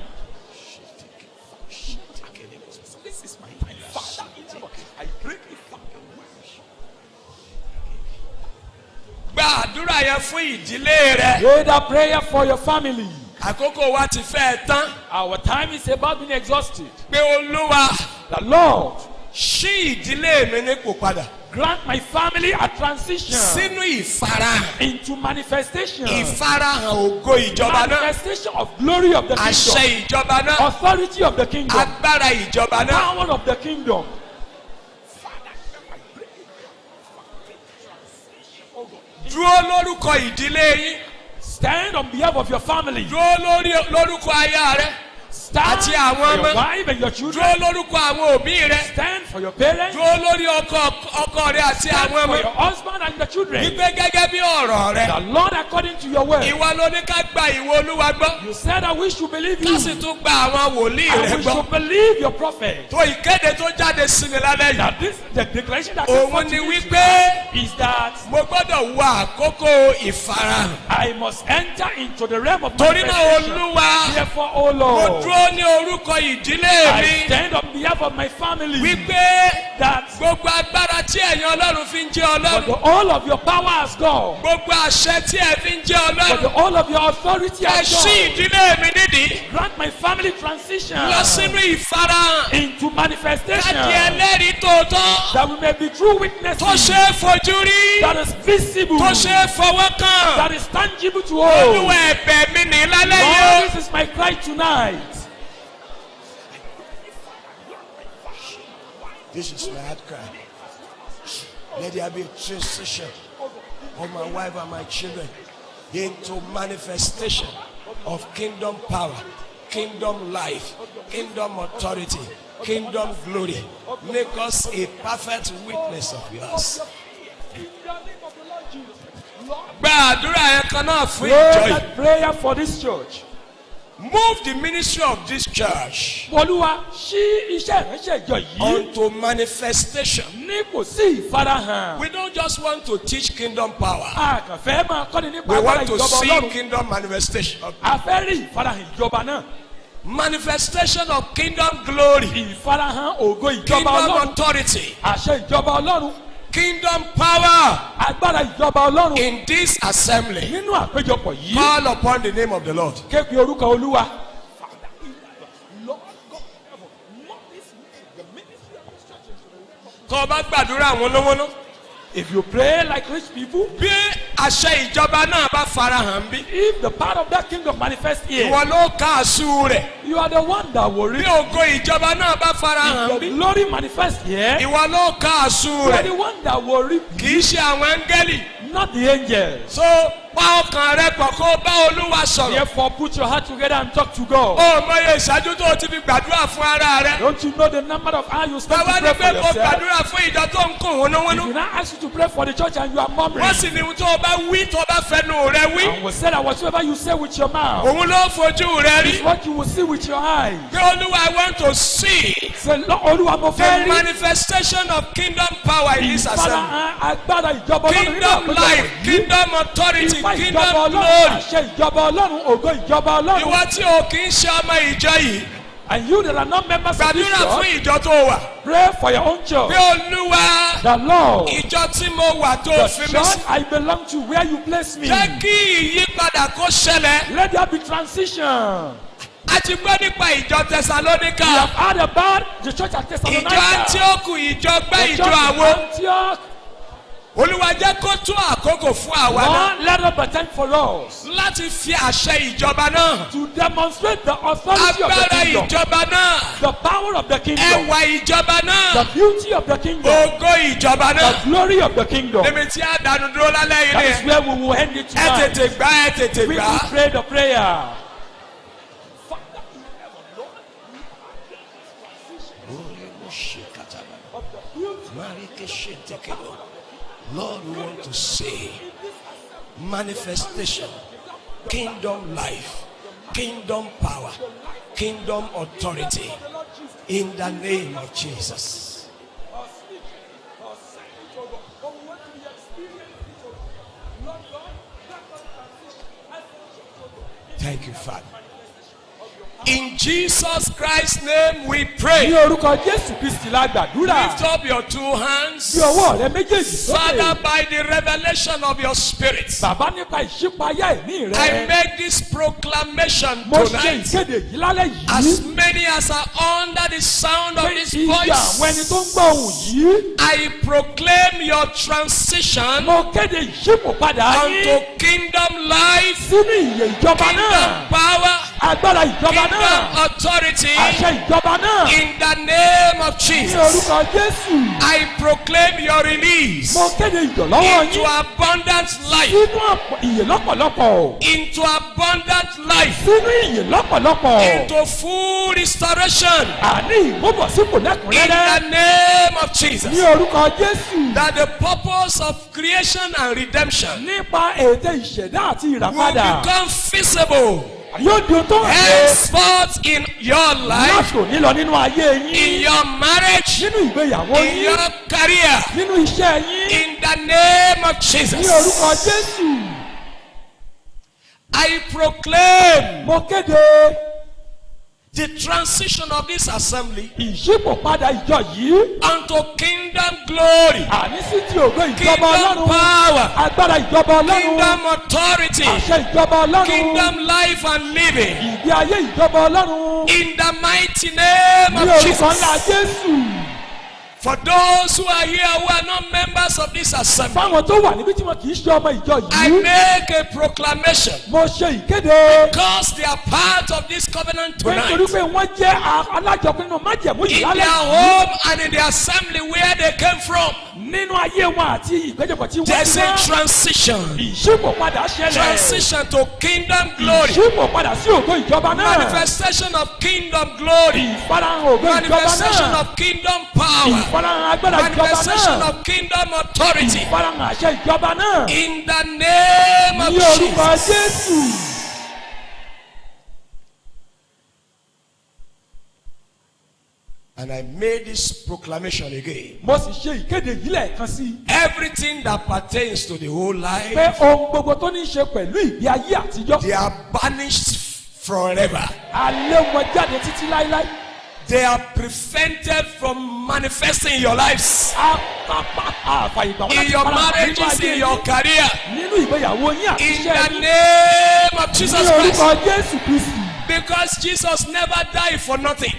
S2: This is my time. Father, I greatly thank you.
S1: Gba àdúrà yẹn fún ìdílé rẹ.
S2: Pray that prayer for your family.
S1: Àkókò wa ti fẹ́ tán.
S2: Our time is about being exhausted.
S1: Pé Olúwa
S2: The Lord,
S1: ṣí ìdílé mi nípò padà.
S2: grant my family a transition
S1: Sínú ìfarahàn.
S2: into manifestation.
S1: Ìfarahàn ògo ìjọba náà.
S2: Manifestation of glory of the kingdom.
S1: Àṣẹ ìjọba náà.
S2: Authority of the kingdom.
S1: Agbára ìjọba náà.
S2: Power of the kingdom.
S1: Dúró lórúkọ ìdílé yín.
S2: Stand on behalf of your family.
S1: Dúró lórúkọ aya rẹ.
S2: Stand
S1: Àti
S2: for
S1: àwọn
S2: your
S1: ọmọ.
S2: wife and your
S1: Dúró
S2: children.
S1: lórúkọ àwọn òbí rẹ.
S2: Stand for your parents.
S1: Dúró lórí ọkọ rẹ àti
S2: Stand
S1: àwọn
S2: for your
S1: ọmọ.
S2: husband and the children.
S1: Wípé gẹ́gẹ́ bí ọ̀rọ̀ rẹ.
S2: The Lord, according to your word,
S1: Ìwọ ló ní ká gba ìwọ Olúwa gbọ́.
S2: you said that we should believe
S1: Ká
S2: you
S1: sì tún gba àwọn wòlíì
S2: and
S1: rẹ
S2: we
S1: gbọ́.
S2: should believe your prophet.
S1: Tó ìkéde tó jáde sí mi lálẹ́ yìí.
S2: That this, the declaration that came
S1: Òun
S2: forth
S1: ni
S2: to me
S1: wípé
S2: is that
S1: mo gbọ́dọ̀ wọ àkókò ìfarahàn.
S2: I must enter into the realm of
S1: Torí náà
S2: manifestation.
S1: Olúwa,
S2: Therefore, O
S1: mo
S2: Lord,
S1: dúró ní orúkọ ìdílé
S2: I
S1: mi.
S2: stand on behalf of my family
S1: Wípé
S2: that
S1: gbogbo agbára tí ẹ̀yin Ọlọ́run fi ń jẹ́
S2: for
S1: Ọlọ́run.
S2: the all of your power as God,
S1: Gbogbo àṣẹ tí ẹ fi ń jẹ́
S2: for the
S1: Ọlọ́run.
S2: all of your authority
S1: Ẹ
S2: as
S1: ṣí
S2: God,
S1: ìdílé mi nídìí.
S2: grant my family transition
S1: Lọ sínú ìfarahàn.
S2: into manifestation
S1: Káàdì ẹlẹ́rìí tòótọ́.
S2: that we may be true
S1: Tó
S2: witnesses
S1: ṣe é fojú rí.
S2: that is visible,
S1: Tó ṣe é fọwọ́ kàn.
S2: that is tangible to all.
S1: Olúwa ẹ̀bẹ̀ mi ní lálẹ́
S2: Lord,
S1: yìí.
S2: this is my cry tonight.
S1: This is my heart cry. Let there be a transition of my wife and my children into manifestation of kingdom power, kingdom life, kingdom authority, kingdom glory. Make us a perfect witness of yours.
S3: Gba àdúrà yẹn kan náà fún
S2: Pray
S3: ìjọ yìí.
S2: that prayer for this church.
S3: Move the ministry of this church
S2: Olúwa ṣí iṣẹ́ ìránṣẹ́ ìjọ yìí
S3: unto manifestation.
S2: ní kò sí ìfarahàn.
S3: We don't just want to teach kingdom power.
S2: A kàn fẹ́ máa kọ́ni nípa
S3: We
S2: agbára
S3: want to
S2: ìjọba
S3: see
S2: Ọlọ́run.
S3: kingdom manifestation.
S2: A fẹ́ rí ìfarahàn ìjọba náà.
S3: Manifestation of kingdom glory.
S2: Ìfarahàn ògo ìjọba
S3: Kingdom
S2: Ọlọ́run.
S3: authority.
S2: Àṣẹ ìjọba Ọlọ́run.
S3: Kingdom power
S2: Agbára ìjọba Ọlọ́run.
S3: in this assembly.
S2: Nínú àpéjọpọ̀ yìí.
S3: Call upon the name of the Lord.
S2: Képe orúkọ Olúwa.
S3: Tó o bá gbàdúrà wọnúwọnú.
S2: If you pray like rich people,
S3: Bí àṣẹ ìjọba náà bá farahàn bí.
S2: if the part of that kingdom manifests here,
S3: Ìwọ ló káàsù rẹ̀.
S2: you are the one that will
S3: Bí
S2: reap.
S3: ògo ìjọba náà bá farahàn
S2: If the
S3: bí.
S2: glory manifests here,
S3: Ìwọ ló káàsù
S2: you are
S3: rẹ̀.
S2: the one that will reap,
S3: Kì í ṣe àwọn áńgẹ́lì.
S2: not the angels.
S3: So pa ọkàn rẹ pọ̀ kó bá Olúwa sọ̀rọ̀.
S2: Therefore, put your heart together and talk to God.
S3: O mọye ìṣáájú tó o ti fi gbàdúrà fún ara rẹ.
S2: Don't you know the number of hours you spend to
S3: Bàbá
S2: pray
S3: ní
S2: for
S3: pé kó
S2: yourself?
S3: gbàdúrà fún ìjọ tó ń kùn
S2: If
S3: wọnúwọnú.
S2: you now ask you to pray for the church and you are murmuring,
S3: Wọ́n sì ní tó o bá wí tó o bá fẹnu rẹ wí.
S2: and will say that whatsoever you say with your mouth
S3: Òun ló fojú rẹ
S2: is
S3: rí.
S2: what you will see with your eyes.
S3: Pé Olúwa I want to see
S2: Say, Lord, Olúwa mo
S3: the
S2: fẹ́ rí
S3: manifestation of kingdom power in this assembly.
S2: ìfarahàn agbára ìjọba Ọlọ́run nínú
S3: Kingdom
S2: àpéjọpọ̀
S3: life,
S2: yìí.
S3: kingdom authority,
S2: Ìfà ìjọba
S3: kingdom
S2: Ọlọ́run,
S3: glory.
S2: àṣẹ ìjọba Ọlọ́run, ògo ìjọba Ọlọ́run.
S3: Ìwọ tí o kì í ṣe ọmọ ìjọ yìí.
S2: And you that are not members of this
S3: Gbàdúrà fún
S2: church,
S3: ìjọ tó wà.
S2: pray for your own church.
S3: Pé Olúwa
S2: The Lord,
S3: ìjọ tí mo wà tó
S2: the
S3: fi mí
S2: church
S3: sí.
S2: I belong to, where you place me,
S3: Jẹ́ kí ìyípadà kó ṣẹlẹ̀.
S2: let there be transition.
S3: A ti gbọ́ nípa ìjọ Tẹsalóníkà.
S2: We have heard about the church at Thessalonica.
S3: Ìjọ Áńtíókù, ìjọ gbẹ́
S2: The
S3: ìjọ
S2: church at
S3: àwo.
S2: Antioch.
S3: Olúwa jẹ́ kó tún àkókò fún àwa náà.
S2: Lord, let it be time for us
S3: Láti fi àṣẹ ìjọba náà.
S2: to demonstrate the authority of the
S3: Agbára
S2: kingdom,
S3: ìjọba náà.
S2: the power of the kingdom,
S3: Ẹwà ìjọba
S2: the
S3: náà.
S2: beauty of the kingdom,
S3: Ògo ìjọba
S2: the
S3: náà.
S2: glory of the kingdom.
S3: Níbi tí a dànù dúró lálẹ́ yìí
S2: That is
S3: ni.
S2: where we will end it
S3: Ẹ
S2: tonight.
S3: tètè gbà, ẹ tètè
S2: We
S3: gbà.
S2: will pray the prayer.
S1: Lord, we want to see manifestation, kingdom life, kingdom power, kingdom authority in the name of Jesus. Thank you, Father. In Jesus Christ's name we
S2: Ní
S1: pray.
S2: orúkọ Jésù Kristi la gbàdúrà.
S3: Lift up your two hands.
S2: Bí ọwọ́ rẹ méjèèjì
S3: Father,
S2: sókè.
S3: by the revelation of your spirit,
S2: Bàbá nípa ìṣípayá ẹ̀mí
S3: I
S2: rẹ.
S3: make this proclamation
S2: Mo ṣe
S3: tonight.
S2: ìkéde yìí lálẹ́
S3: As
S2: yìí.
S3: many as are under the sound of
S2: Pé
S3: this
S2: iye àwọn ẹni tó ń
S3: voice,
S2: gbọ́ ohùn yìí.
S3: I proclaim your transition
S2: Mo kéde ìṣípòpadà
S3: unto
S2: yín
S3: kingdom life,
S2: sínú ìyè ìjọba
S3: kingdom
S2: náà.
S3: power,
S2: Agbára ìjọba
S3: kingdom
S2: náà.
S3: authority
S2: Àṣẹ ìjọba náà.
S3: in the name of
S2: Ní
S3: Jesus.
S2: orúkọ Jésù.
S3: I proclaim your release
S2: Mo kéde ìdọ̀lọ́wọ́
S3: into
S2: yín.
S3: abundant life,
S2: Sínú ìyè lọ́pọ̀lọpọ̀.
S3: into abundant life,
S2: Sínú ìyè lọ́pọ̀lọpọ̀.
S3: into full restoration
S2: Àní ìmúbọ̀sípò
S3: in
S2: lẹ́kùnrẹ́rẹ́.
S3: the name of
S2: Ní
S3: Jesus.
S2: orúkọ Jésù.
S3: That the purpose of creation and redemption
S2: Nípa ète ìṣẹ̀dá àti
S3: will
S2: ìràpadà.
S3: become visible
S2: Yóò di ohun tó hàn ṣe.
S3: henceforth in your life,
S2: Láti òní lọ nínú ayé
S3: in
S2: yín.
S3: your marriage,
S2: Nínú ìgbéyàwó
S3: in
S2: yín.
S3: your career,
S2: Nínú iṣẹ́ yín.
S3: in the name of
S2: Ní
S3: Jesus.
S2: orúkọ Jésù.
S3: I proclaim
S2: Mo kéde
S3: the transition of this assembly
S2: ìṣípòpadà ìjọ yìí.
S3: unto kingdom glory,
S2: Àní sí ti ògo ìjọba
S3: kingdom
S2: Ọlọ́run.
S3: power,
S2: Agbára ìjọba Ọlọ́run.
S3: kingdom authority,
S2: Àṣẹ ìjọba Ọlọ́run.
S3: kingdom life and living.
S2: Ìgbé ayé ìjọba Ọlọ́run.
S3: In the mighty name
S2: Ní
S3: of
S2: orúkọ ńlá
S3: Jesus.
S2: Jésù.
S3: For those who are here who are not members of this assembly,
S2: Fáwọn tó wà níbí tí wọn kì í ṣe ọmọ ìjọ
S3: I
S2: yìí.
S3: make a proclamation
S2: Mo ṣe ìkéde.
S3: because they are part of this covenant
S2: Nítorí
S3: tonight.
S2: pé wọ́n jẹ́ alájọpín nínú májẹ̀mú
S3: In
S2: yìí
S3: their
S2: lálẹ́ yìí.
S3: home and in the assembly where they came from,
S2: Nínú ayé wọn àti ìgbẹ́jọpọ̀ tí wọ́n
S3: there's
S2: ti
S3: a
S2: wá.
S3: transition.
S2: Ìṣípòpadà ṣẹlẹ̀.
S3: Transition to kingdom glory.
S2: Ìṣípòpadà sí ògo ìjọba náà.
S3: Manifestation of kingdom glory.
S2: Ìfarahàn ògo ìjọba
S3: Manifestation
S2: náà.
S3: of kingdom power. manifestation of kingdom authority. In the name of Jesus.
S1: And I made this proclamation again. Everything that pertains to the whole life, they are banished forever. They are prevented from manifesting in your lives, in your marriages, in your career. In the name of Jesus Christ. Because Jesus never died for nothing.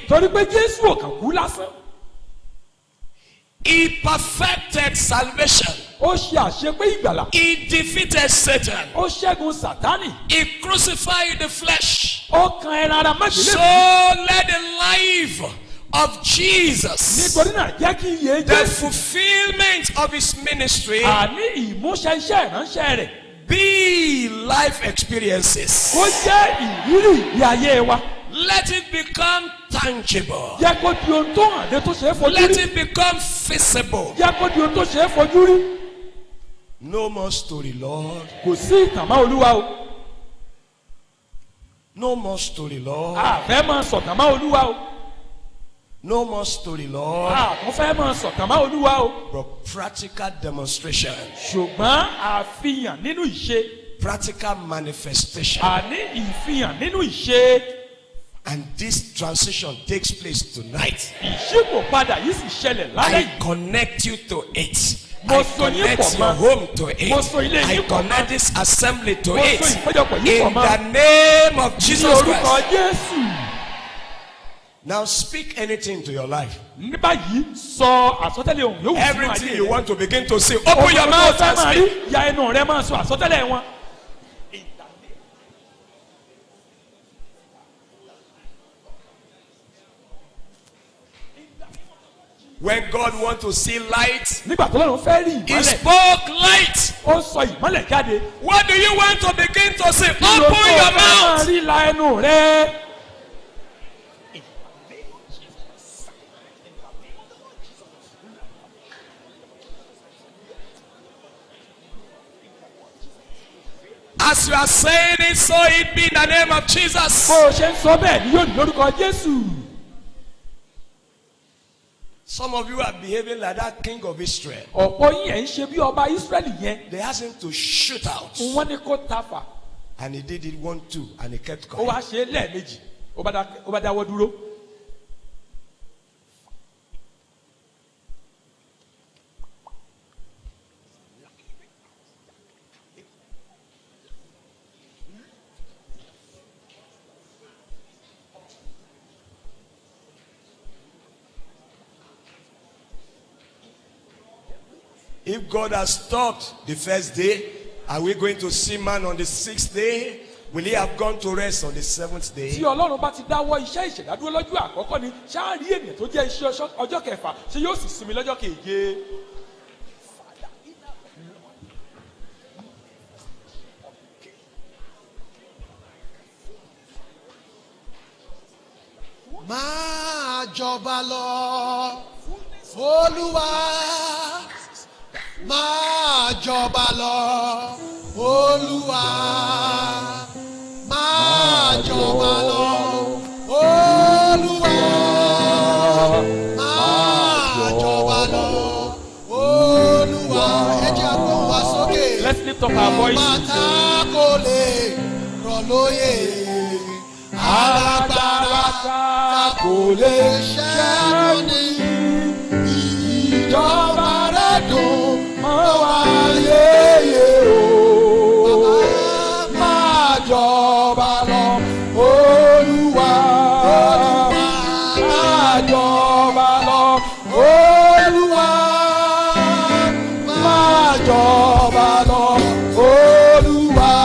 S1: He perfected salvation. He defeated Satan. He crucified the flesh. So let the life of Jesus, the fulfillment of his ministry, be life experiences. Let it become tangible. Let it become visible. No more story, Lord. No more story, Lord. No more story, Lord. But practical demonstration. Practical manifestation. And this transition takes place tonight. I connect you to it. I connect your home to it. I connect this assembly to it. In the name of Jesus Christ. Now speak anything to your life. Everything you want to begin to say, open your mouth and speak. When God wants to see light, He spoke light. What do you want to begin to say? Open your mouth. As you are saying it, so it be in the name of Jesus. Some of you are behaving like that king of Israel. They asked him to shoot out. And he did it 1, 2, and he kept quiet. If God has stopped the first day, are we going to see man on the 6th day? Will he have gone to rest on the 7th day?
S4: Máa jọba lọ, Olúwa. Máa jọba lọ, Olúwa. Máa jọba lọ, Olúwa. Máa jọba lọ, Olúwa. Ẹ jẹ́ àgbọ̀n wa sókè.
S2: Let's lift up our voices.
S4: Bàtà kò lè rọ̀ lóyè. Alágbára kò lè ṣẹ́gun ní. Ìjọba rẹ̀ dùn. Máa jọba lọ, Olúwa. Máa jọba lọ, Olúwa. Máa jọba lọ, Olúwa.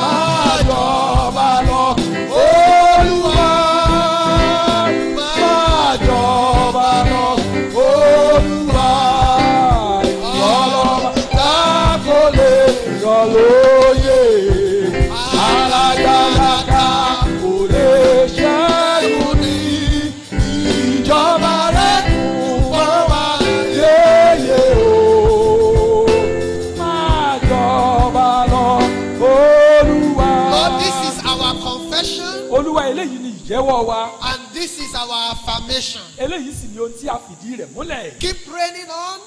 S4: Máa jọba lọ, Olúwa. Máa jọba lọ, Olúwa. Lóye alágbára kò lè ṣẹ́gun ní ìjọba rẹ̀ kù
S2: ìjẹ́wọ́ wa.
S4: And this is our affirmation.
S2: Eléyìí sì ni ohun tí a fìdí rẹ̀ múlẹ̀.
S4: Keep reigning on.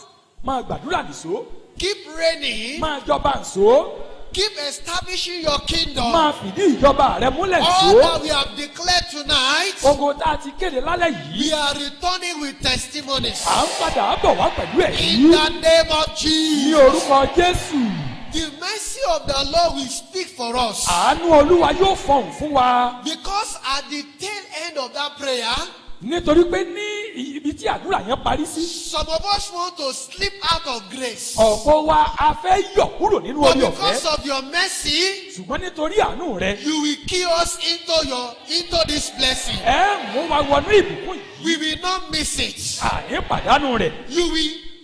S2: Máa gbàdúrà nìṣó.
S4: Keep reigning.
S2: Máa jọba nìṣó.
S4: Keep establishing your kingdom.
S2: Máa fìdí ìjọba rẹ múlẹ̀
S4: All
S2: nìṣó.
S4: that we have declared tonight,
S2: Ogo tá a ti kéde lálẹ́
S4: we
S2: yìí.
S4: are returning with testimonies.
S2: À ń padà bọ̀ wá pẹ̀lú
S4: In the
S2: ẹ̀rí.
S4: name of
S2: Ní
S4: Jesus.
S2: orúkọ Jésù.
S4: The mercy of the Lord will speak for us.
S2: Àánú Olúwa yóò fọhùn fún wa.
S4: Because at the tail end of that prayer,
S2: Nítorí pé ní ibi tí àdúrà yẹn parí sí.
S4: some of us want to slip out of grace.
S2: Ọ̀pọ̀ wa a fẹ́ yọ̀ kúrò nínú
S4: But
S2: orí
S4: because
S2: ọ̀fẹ́.
S4: of your mercy,
S2: Ṣùgbọ́n nítorí àánú rẹ.
S4: you will key us into this blessing.
S2: Ẹ mú wa wọnú ìbùkún yìí.
S4: We will not miss it.
S2: Àní pàdánù rẹ̀.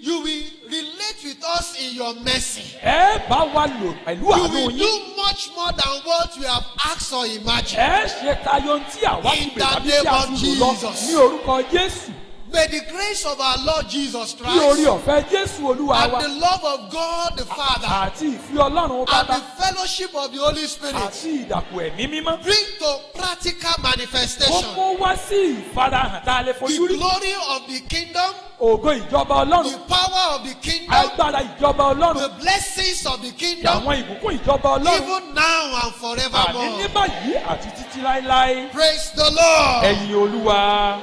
S4: You will relate with us in your mercy.
S2: Ẹ bá wa lò pẹ̀lú
S4: You
S2: àánú
S4: will
S2: yín.
S4: do much more than what we have asked or imagined.
S2: Ẹ ṣe tayọ ohun tí àwa ti
S4: In
S2: pè
S4: the
S2: tàbí tí a
S4: name of
S2: ti rò lọ
S4: Jesus.
S2: ní orúkọ Jésù.
S4: May the grace of our Lord Jesus
S2: Ní orí
S4: Christ
S2: ọ̀fẹ́ Jésù Olúwa
S4: and
S2: wa.
S4: the love of God the Father
S2: Àti ìfi Ọlọ́run
S4: and
S2: bàbá.
S4: the fellowship of the Holy Spirit
S2: Àti ìdàpọ̀ ẹ̀mí mímọ́.
S4: bring to practical
S2: Ó
S4: manifestation
S2: kó wá sí ìfarahàn tá a lè
S4: the
S2: fojú rí.
S4: glory of the kingdom,
S2: Ògo ìjọba
S4: the
S2: Ọlọ́run.
S4: power of the kingdom,
S2: Agbára ìjọba
S4: the
S2: Ọlọ́run.
S4: blessings of the kingdom,
S2: Àwọn ìbùkún ìjọba Ọlọ́run.
S4: even now and
S2: Àní ní
S4: forevermore.
S2: báyìí àti títí láéláé.
S4: Praise the Lord.
S2: Ẹ̀yin Olúwa.